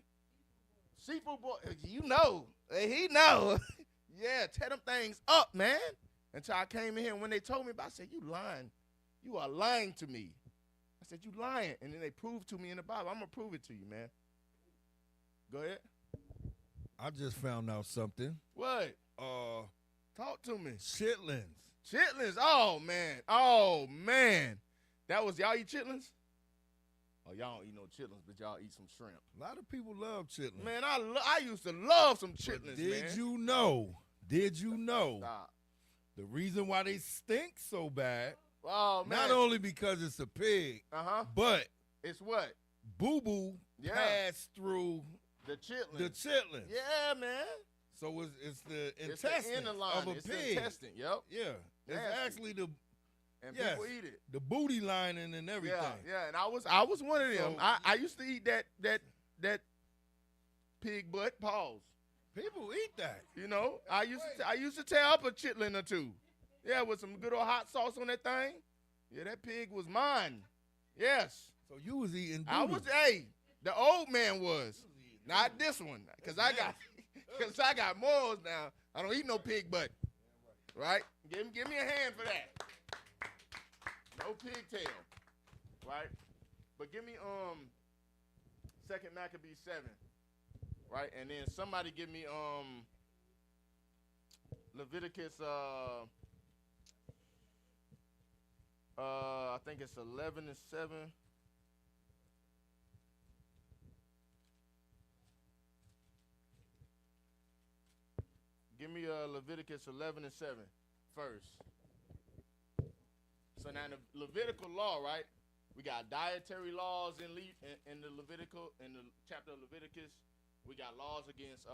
Seafood, boy, you know. He know. Yeah, tear them things up, man. Until I came in here, and when they told me about it, I said, you lying. You are lying to me. I said, you lying. And then they proved to me in the Bible. I'm going to prove it to you, man. Go ahead. I just found out something. What? Talk to me. Chitlins. Chitlins. Oh, man. That was, y'all eat chitlins? Oh, y'all don't eat no chitlins, but y'all eat some shrimp. A lot of people love chitlins. Man, I used to love some chitlins, man. Did you know? Stop. The reason why they stink so bad, oh, man. not only because it's a pig, but it's what? Boo-boo passed through the chitlins. Yeah, man. So it's the It's intestine the inner line. of a it's pig. the intestine, yep. Yeah. It's Nasty. actually the And people eat it. the booty lining and everything. Yeah, and I was one of them. So, I used to eat that pig butt paws. People eat that. You know, I used to tear up a chitlin or two. Yeah, with some good old hot sauce on that thing. Yeah, that pig was mine. Yes. So you was eating the old man was. Not this one. Cause I got morals now. I don't eat no pig butt. Right? Give me a hand for that. No pigtail. Right? But give me 2nd Maccabees 7. Right? And then somebody give me Leviticus I think it's 11 and 7. Give me Leviticus 11 and 7 first. So now in the Levitical law, right? We got dietary laws in the chapter of Leviticus. We got laws against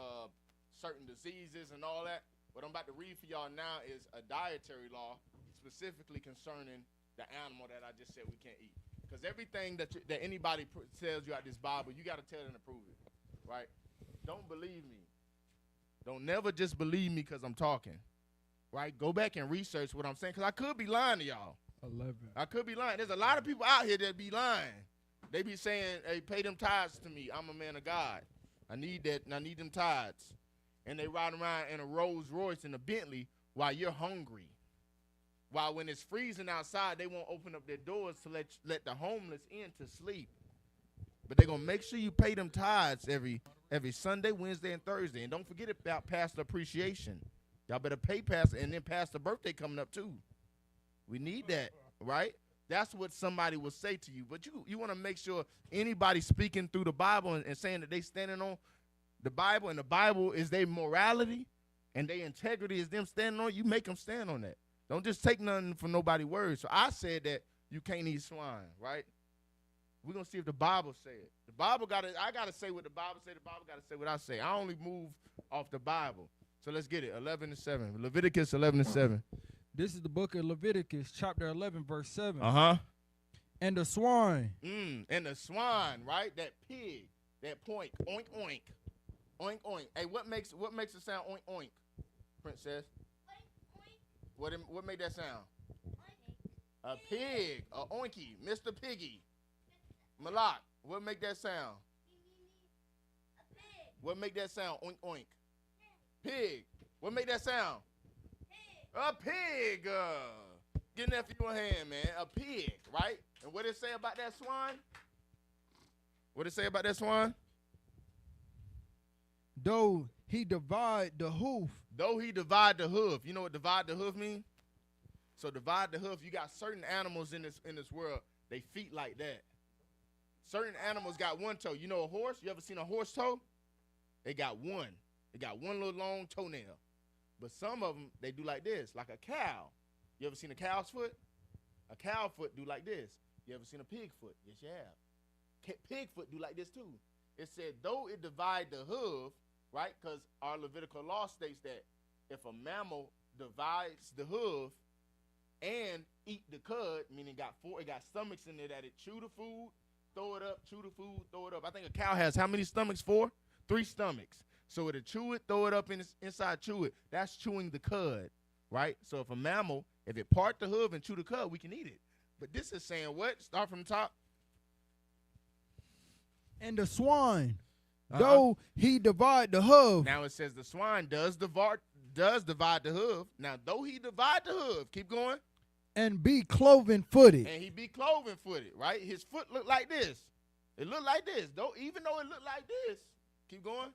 certain diseases and all that. What I'm about to read for y'all now is a dietary law specifically concerning the animal that I just said we can't eat. Because everything that anybody tells you out this Bible, you got to tell them to prove it, right? Don't believe me. Don't never just believe me because I'm talking, right? Go back and research what I'm saying, because I could be lying to y'all. 11. I could be lying. There's a lot of people out here that be lying. They be saying, hey, pay them tithes to me. I'm a man of God. I need that, and I need them tithes. And they ride around in a Rolls Royce and a Bentley while you're hungry. While when it's freezing outside, they won't open up their doors to let the homeless in to sleep. But they're going to make sure you pay them tithes every Sunday, Wednesday, and Thursday. And don't forget about pastor appreciation. Y'all better pay pastor, and then pastor birthday coming up too. We need that, right? That's what somebody will say to you. But you want to make sure anybody speaking through the Bible and saying that they standing on the Bible, and the Bible is their morality and their integrity is them standing on, you make them stand on that. Don't just take nothing from nobody's words. So I said that you can't eat swine, right? We're going to see if the Bible say it. The Bible I got to say what the Bible say. The Bible got to say what I say. I only move off the Bible. So let's get it. 11:7. Leviticus 11:7. This is the book of Leviticus, chapter 11, verse 7. Uh-huh. And the swine. And the swine, right? That pig, that point, oink, oink. Oink, oink. Hey, what makes it sound oink, oink, Princess? What made that sound? A pig, a oinky, Mr. Piggy. Malak, what make that sound? What make that sound? Oink, oink. Pig. What make that sound? A pig. Get that for your hand, man. A pig, right? And what it say about that swine? What it say about that swine? Though he divide the hoof. Though he divide the hoof. You know what divide the hoof mean? So divide the hoof, you got certain animals in this world, they feet like that. Certain animals got one toe. You know a horse? You ever seen a horse toe? They got one. They got one little long toenail. But some of them, they do like this, like a cow. You ever seen a cow's foot? A cow foot do like this. You ever seen a pig foot? Yes, you have. Pig foot do like this too. It said, though it divide the hoof, right? Because our Levitical law states that if a mammal divides the hoof and eat the cud, meaning it got stomachs in there that it chew the food, throw it up, chew the food, throw it up. I think a cow has how many stomachs? 4? 3 stomachs. So it'll chew it, throw it up inside, chew it. That's chewing the cud, right? So if a mammal, if it part the hoof and chew the cud, we can eat it. But this is saying what? Start from the top. And the swine, though he divide the hoof. Now it says the swine does divide the hoof. Now, though he divide the hoof, keep going. And be cloven footed. And he be cloven footed, right? His foot look like this. It look like this. Even though it look like this, keep going.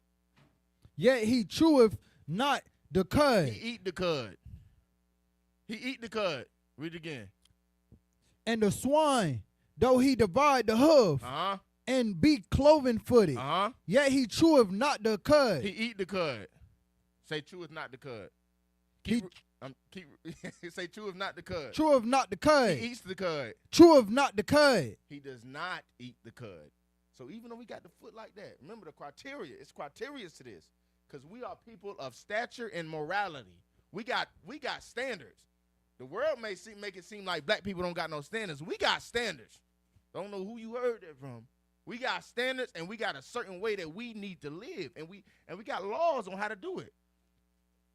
Yet he cheweth not the cud. He eat the cud. He eat the cud. Read it again. And the swine, though he divide the hoof. And be cloven footed. Yet he cheweth not the cud. He eat the cud. Say cheweth not the cud. Say cheweth not the cud. Cheweth not the cud. He eats the cud. Cheweth not the cud. He does not eat the cud. So even though we got the foot like that, remember the criteria. It's criteria to this. Because we are people of stature and morality. We got standards. The world may make it seem like black people don't got no standards. We got standards. Don't know who you heard that from. We got standards, and we got a certain way that we need to live, and we got laws on how to do it.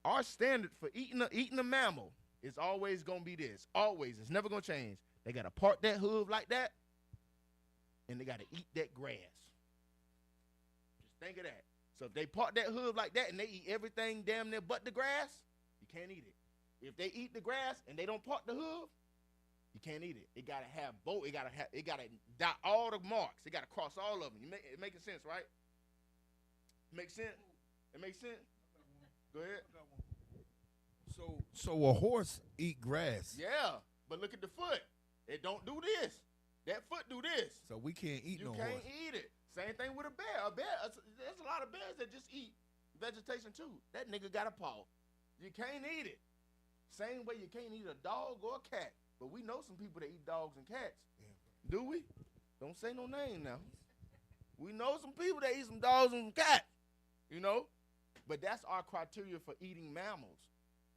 Our standard for eating a mammal is always gonna be this. Always, it's never gonna change. They gotta part that hoof like that, and they gotta eat that grass. Just think of that. So if they part that hoof like that and they eat everything damn near but the grass, you can't eat it. If they eat the grass and they don't part the hoof, you can't eat it. It gotta have both. It gotta dot all the marks. It gotta cross all of them. It making sense, right? Make sense? It makes sense? Go ahead. So a horse eat grass. Yeah, but look at the foot. It don't do this. That foot do this. So we can't eat no horse. You can't eat it. Same thing with a bear. There's a lot of bears that just eat vegetation too. That nigga got a paw. You can't eat it. Same way you can't eat a dog or a cat. But we know some people that eat dogs and cats. Do we? Don't say no name now. We know some people that eat some dogs and some cats. You know? But that's our criteria for eating mammals.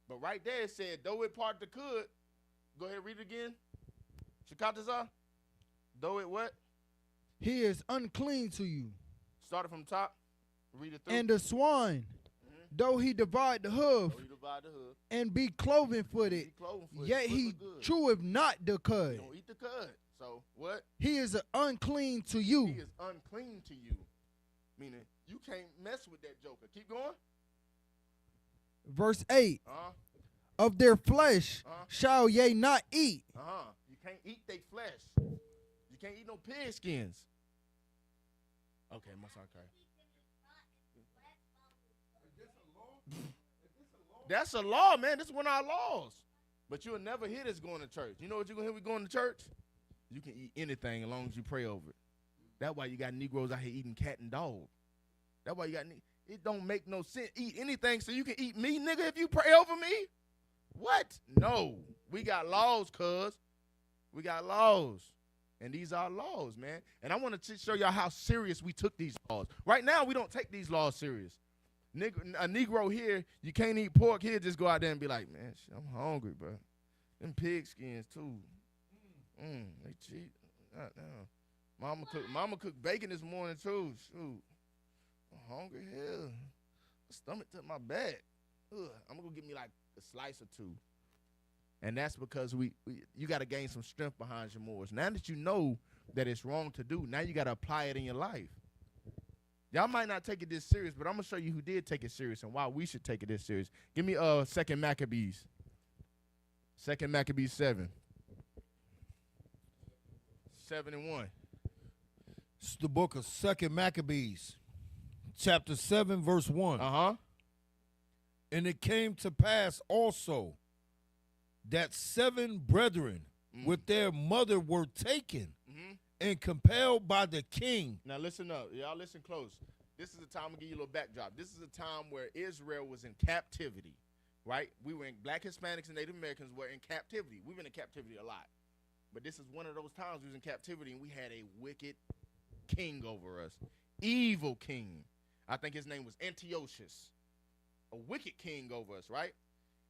But right there it said, though it part the cud. Go ahead, read it again. Shikataza. Though it what? He is unclean to you. Start it from the top. Read it through. And the swine, though he divide the hoof, and be cloven footed, yet he cheweth not the cud. He don't eat the cud. So what? He is unclean to you. He is unclean to you. Meaning you can't mess with that joker. Keep going. Verse 8. Of their flesh shall ye not eat. You can't eat their flesh. You can't eat no pig skins. Okay, my son, okay. That's a law, man. This is one of our laws. But you'll never hear this going to church. You know what you're going to hear we going to church? You can eat anything as long as you pray over it. That's why you got Negroes out here eating cat and dog. That's why you got it don't make no sense. Eat anything so you can eat me, nigga, if you pray over me? What? No. We got laws, cuz. We got laws. And these are laws, man. And I want to show y'all how serious we took these laws. Right now, we don't take these laws serious. A Negro here, you can't eat pork here, just go out there and be like, man, shit, I'm hungry, bro. Them pig skins, too. They cheap. Mama cooked bacon this morning, too. Shoot. I'm hungry hell. My stomach to my back. Ugh. I'm going to go get me like a slice or two. And that's because you got to gain some strength behind your morals. Now that you know that it's wrong to do, now you got to apply it in your life. Y'all might not take it this serious, but I'm going to show you who did take it serious and why we should take it this serious. Give me 2 Maccabees. 2 Maccabees 7. 7-1. It's the book of 2 Maccabees, chapter 7, verse 1. Uh-huh. And it came to pass also that 7 brethren with their mother were taken and compelled by the king. Now listen up. Y'all listen close. This is a time, I'm going to give you a little backdrop. This is a time where Israel was in captivity, right? Black Hispanics and Native Americans were in captivity. We've been in captivity a lot. But this is one of those times we was in captivity and we had a wicked king over us. Evil king. I think his name was Antiochus. A wicked king over us, right?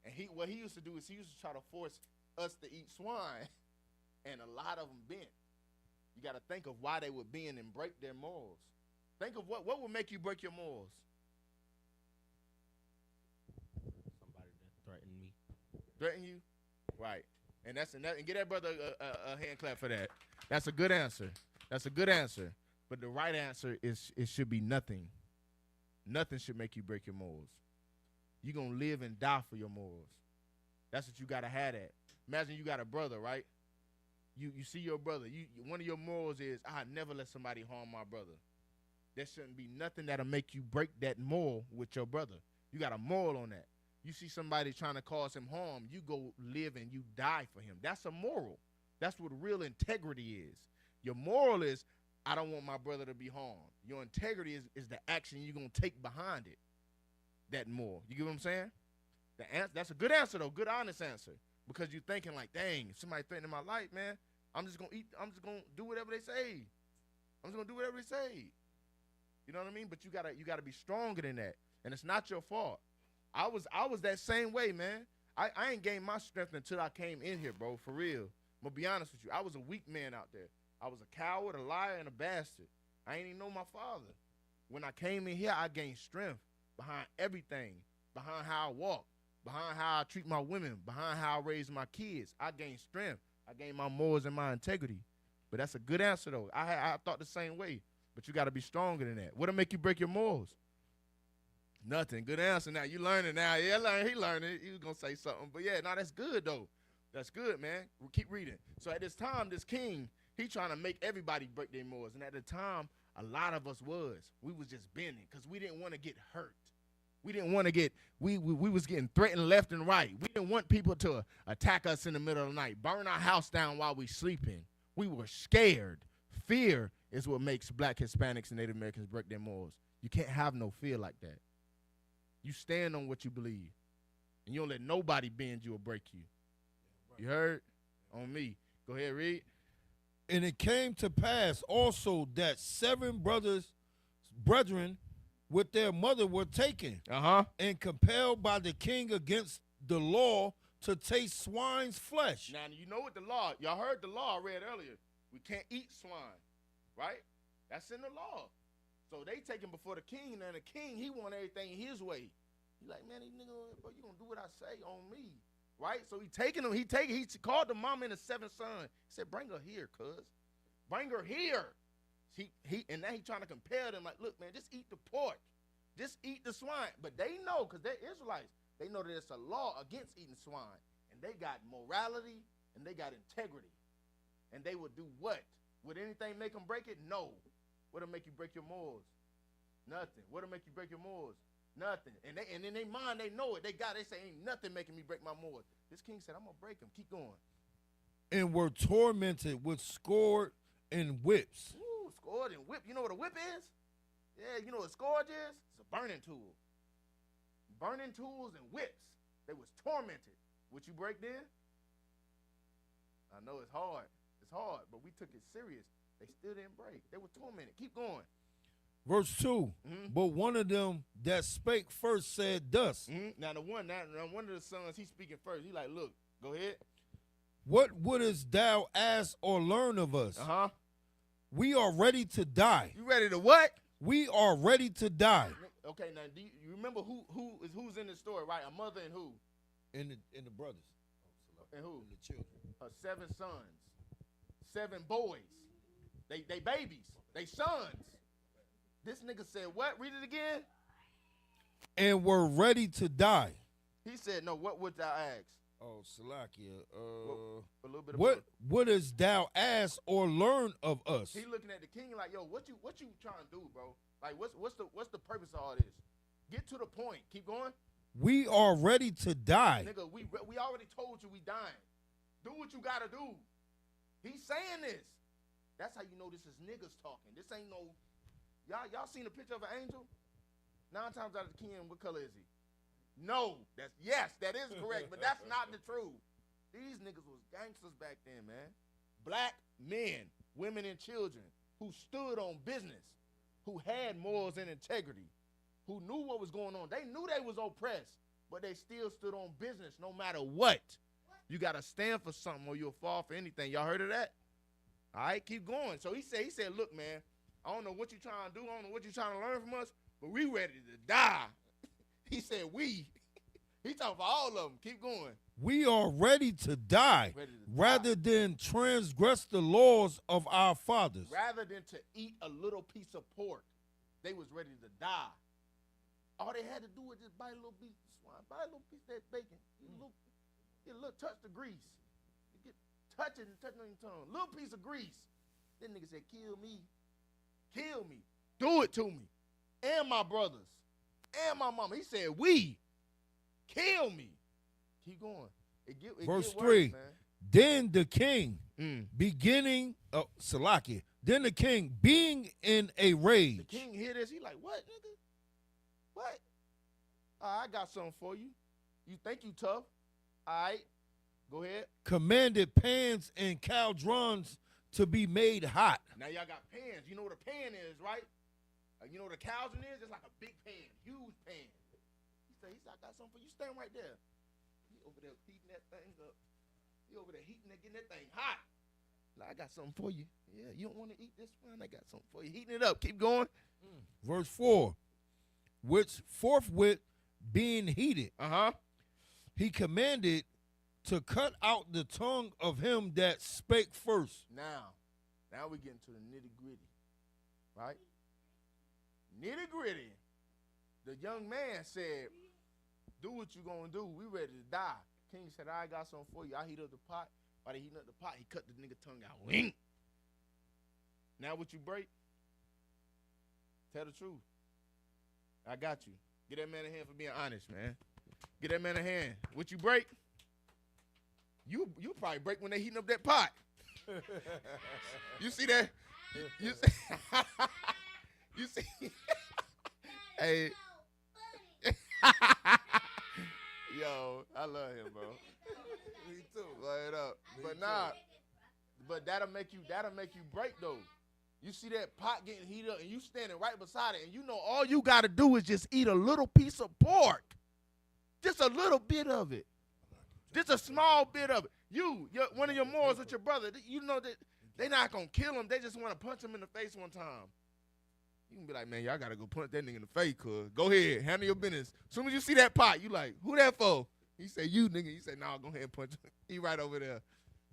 And what he used to do is he used to try to force us to eat swine, and a lot of them bent. You got to think of why they would bend and break their morals. Think of what would make you break your morals. Somebody that threatened me. Threaten you? Right. And and get that brother a hand clap for that. That's a good answer. That's a good answer. But the right answer is it should be nothing. Nothing should make you break your morals. You're going to live and die for your morals. That's what you got to have at. Imagine you got a brother, right? You see your brother. One of your morals is, I never let somebody harm my brother. There shouldn't be nothing that'll make you break that moral with your brother. You got a moral on that. You see somebody trying to cause him harm, you go live and you die for him. That's a moral. That's what real integrity is. Your moral is, I don't want my brother to be harmed. Your integrity is the action you're going to take behind it. That moral. You get what I'm saying? That's a good answer, though. Good, honest answer. Because you're thinking like, dang, if somebody threatening my life, man, I'm just going to do whatever they say. I'm just going to do whatever they say. You know what I mean? But you gotta be stronger than that. And it's not your fault. I was that same way, man. I ain't gained my strength until I came in here, bro, for real. I'm going to be honest with you. I was a weak man out there. I was a coward, a liar, and a bastard. I ain't even know my father. When I came in here, I gained strength behind everything, behind how I walk, behind how I treat my women, behind how I raise my kids. I gained strength. I gained my morals and my integrity. But that's a good answer, though. I thought the same way. But you got to be stronger than that. What'll make you break your morals? Nothing. Good answer. Now, you learning now. Yeah, he learning. He was going to say something. But, yeah, no, that's good, though. That's good, man. We'll keep reading. So, at this time, this king, he trying to make everybody break their morals. And at the time, a lot of us we was just bending because we didn't want to get hurt. We didn't want to get, we was getting threatened left and right. We didn't want people to attack us in the middle of the night, burn our house down while we sleeping. We were scared. Fear is what makes Black, Hispanics, and Native Americans break their morals. You can't have no fear like that. You stand on what you believe, and you don't let nobody bend you or break you. You heard? On me. Go ahead, read. And it came to pass also that 7 brethren with their mother were taken and compelled by the king against the law to taste swine's flesh. Now, you know what the law, y'all heard the law I read earlier. We can't eat swine, right? That's in the law. So they take him before the king, and the king, he want everything his way. He like, man, these niggas, bro, you gonna do what I say on me, right? So he taking him, he called the mama and the 7th son. He said, bring her here, cuz. Bring her here. And now he trying to compel them, like, look, man, just eat the pork. Just eat the swine. But they know, because they're Israelites, they know that it's a law against eating swine. And they got morality, and they got integrity. And they would do what? Would anything make them break it? No. What'll make you break your morals? Nothing. What'll make you break your morals? Nothing. And in their mind, they know it. They say, ain't nothing making me break my morals. This king said, I'm going to break them. Keep going. And were tormented with scourge and whips. Ooh, scourge and whip. You know what a whip is? Yeah, you know what a scourge is? It's a burning tool. Burning tools and whips. They was tormented. Would you break then? I know it's hard. It's hard, but we took it serious. They still didn't break. They were tormented. Keep going. Verse 2, but one of them that spake first said thus. Now one of the sons, he's speaking first. He like, look, go ahead. What wouldest thou ask or learn of us? We are ready to die. You ready to what? We are ready to die. Okay, now do you remember who's in the story, right? A mother and who? And the brothers. And who? And the children. Her 7 sons. 7 boys. They babies. They sons. This nigga said what? Read it again. And were ready to die. He said, no, what would thou ask? Oh, Salakia. A little bit of what wouldest thou ask or learn of us? He looking at the king like, yo, what you trying to do, bro? Like, what's the purpose of all this? Get to the point. Keep going. We are ready to die. Nigga, we already told you we dying. Do what you gotta do. He's saying this. That's how you know this is niggas talking. This ain't no. Y'all seen a picture of an angel? 9 times out of 10, what color is he? No. Yes, that is correct, but that's not the truth. These niggas was gangsters back then, man. Black men, women, and children who stood on business, who had morals and integrity, who knew what was going on. They knew they was oppressed, but they still stood on business no matter what. You got to stand for something or you'll fall for anything. Y'all heard of that? All right, keep going. So he said, look, man, I don't know what you trying to do. I don't know what you trying to learn from us, but we ready to die. He said we. He talking for all of them. Keep going. We are ready to die rather than transgress the laws of our fathers. Rather than to eat a little piece of pork, they was ready to die. All they had to do was just bite a little piece of swine, bite a little piece of that bacon, get a little touch of grease. You get touching on your tongue. Little piece of grease. That nigga said, kill me. Kill me. Do it to me. And my brothers. And my mama. He said, we. Kill me. Keep going. Verse get 3. worse, man. Then the king Salaki. Then the king being in a rage. The king hear this. He like, what, nigga? What? I got something for you. You think you tough? All right. Go ahead. Commanded pans and cauldrons to be made hot. Now y'all got pans. You know what a pan is, right? You know what a cauldron is? It's like a big pan, huge pan. He said, I got something for you. Stand right there. He over there heating that thing up. He over there heating that, getting that thing hot. Like, I got something for you. Yeah, you don't want to eat this one? I got something for you. Heating it up. Keep going. Verse 4. Which forthwith being heated, he commanded to cut out the tongue of him that spake first. Now we get into the nitty-gritty, right? Nitty-gritty. The young man said, do what you gonna do. We ready to die. King said, I got something for you. I heat up the pot. While they heating up the pot, he cut the nigga tongue out. Wing. Now what you break? Tell the truth. I got you. Get that man a hand for being honest, man. Get that man a hand. What you break? You probably break when they heating up that pot. You see that? You see? Hey. Yo, I love him, bro. Me too. Light up. But that'll make you break though. You see that pot getting heated up and you standing right beside it and you know all you gotta do is just eat a little piece of pork. Just a little bit of it. Just a small bit of it. One of your morals with your brother, you know that they not gonna kill him. They just want to punch him in the face one time. You can be like, man, y'all gotta go punch that nigga in the face, cuz. Go ahead, handle your business. As soon as you see that pot, you like, who that for? He say, you, nigga. He say, nah, go ahead and punch him. He right over there.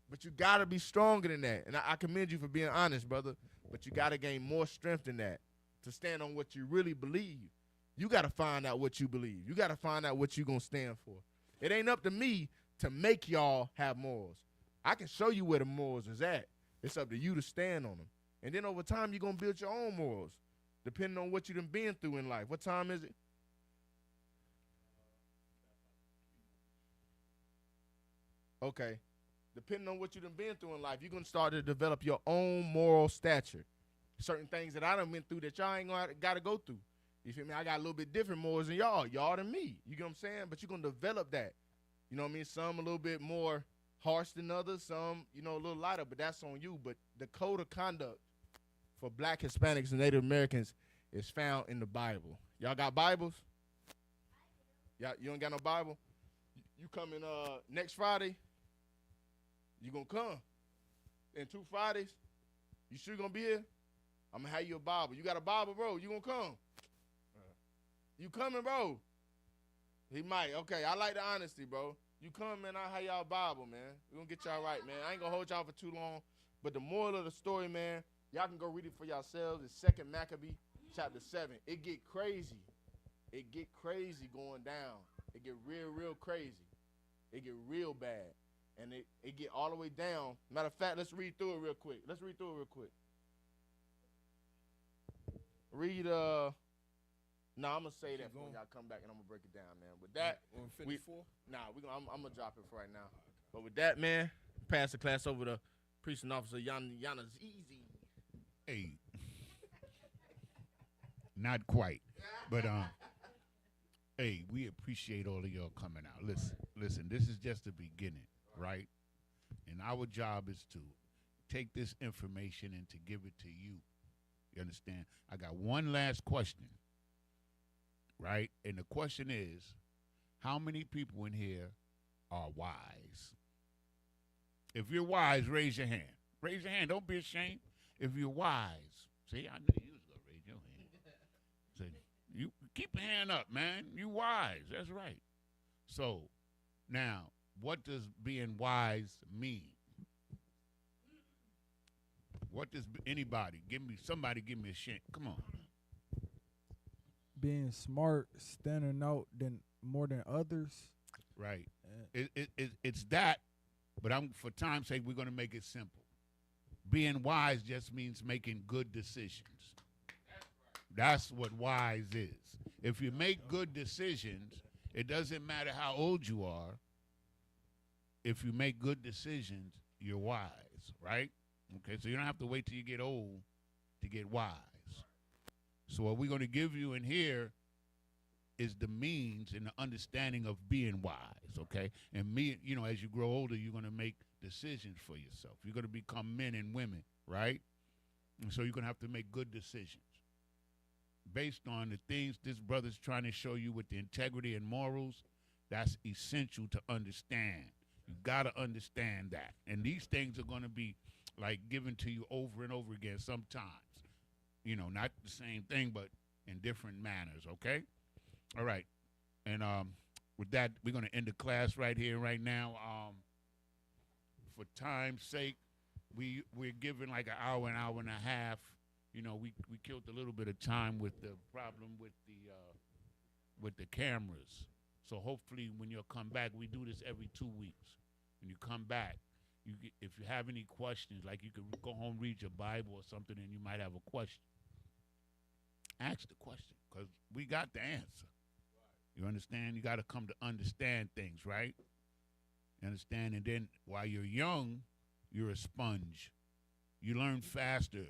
But you gotta be stronger than that. And I commend you for being honest, brother. But you gotta gain more strength than that to stand on what you really believe. You gotta find out what you believe. You gotta find out what you gonna stand for. It ain't up to me to make y'all have morals. I can show you where the morals is at. It's up to you to stand on them. And then over time, you're going to build your own morals, depending on what you done been through in life. What time is it? Okay. Depending on what you done been through in life, you're going to start to develop your own moral stature. Certain things that I done went through that y'all ain't got to go through. You feel me? I got a little bit different morals than y'all. Y'all than me. You get what I'm saying? But you're going to develop that. You know what I mean? Some a little bit more harsh than others. Some, you know, a little lighter. But that's on you. But the code of conduct for Black, Hispanics, and Native Americans is found in the Bible. Y'all got Bibles? Y'all, you don't got no Bible? You coming next Friday? You gonna come? In 2 Fridays? You sure you gonna be here? I'm gonna have you a Bible. You got a Bible, bro? You gonna come? You coming, bro? He might. Okay, I like the honesty, bro. You come, man, I'll have y'all a Bible, man. We're gonna get y'all right, man. I ain't gonna hold y'all for too long. But the moral of the story, man, y'all can go read it for yourselves. It's 2nd Maccabee, chapter 7. It get crazy. It get crazy going down. It get real crazy. It get real bad. And it get all the way down. Matter of fact, let's read through it real quick. Read, I'm going to say that when y'all come back, and I'm going to break it down, man. With that, I'm going to drop it for right now. But with that, man, pass the class over to Precinct Officer Yana Easy. Hey. Not quite. But, hey, we appreciate all of y'all coming out. Listen, this is just the beginning, right? And our job is to take this information and to give it to you. You understand? I got one last question, right? And the question is, how many people in here are wise? If you're wise, raise your hand. Raise your hand. Don't be ashamed. If you're wise, see, I knew you was going to raise your hand. So you keep your hand up, man. You wise. That's right. So now, what does being wise mean? What does anybody somebody give me a shit? Come on. Being smart, standing out more than others. Right. It's that, but for time's sake, we're going to make it simple. Being wise just means making good decisions. That's what wise is. If you make good decisions, it doesn't matter how old you are. If you make good decisions, you're wise, right? Okay, so you don't have to wait till you get old to get wise. So what we're going to give you in here is the means and the understanding of being wise, okay? And as you grow older, you're going to make decisions for yourself. You're going to become men and women, right? And so you're going to have to make good decisions based on the things this brother's trying to show you with the integrity and morals. That's essential to understand. You got to understand that. And these things are going to be like given to you over and over again sometimes. Not the same thing, but in different manners, okay? All right. And with that, we're going to end the class right here, right now. For time's sake, we're giving like an hour and a half. We killed a little bit of time with the problem with the cameras. So hopefully when you'll come back, we do this every 2 weeks. When you come back, if you have any questions, like you could go home, read your Bible or something, and you might have a question. Ask the question, because we got the answer. You understand? You got to come to understand things, right? You understand? And then while you're young, you're a sponge. You learn faster.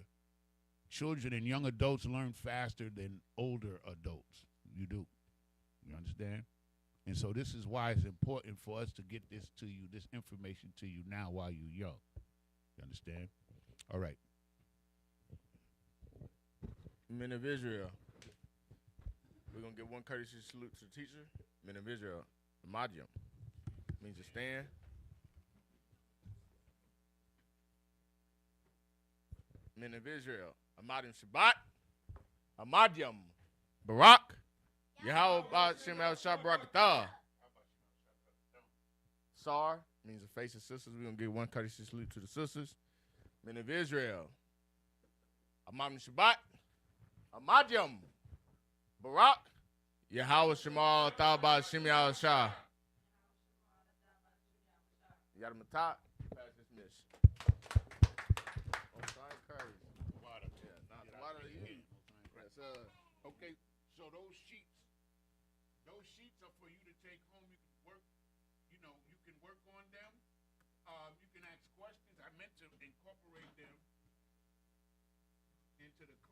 Children and young adults learn faster than older adults. You do. You understand? And so this is why it's important for us to get this to you, this information to you now while you're young. You understand? All right. Men of Israel. We're going to give one courtesy salute to the teacher. Men of Israel. Madiam means to stand. Men of Israel. Amadim Shabbat. Amadyam. Barak. Yahweh Ba'ashem El-Shah Barakatah. Sar means the face of sisters. We're going to give one courtesy salute to the sisters. Men of Israel. Amadim Shabbat. Amadyam. Barak. Yahweh Shemal Taba Shem El-Shah. Yadamatah. Pass this miss. Okay, so those sheets are for you to take home. You can work, you can work on them to the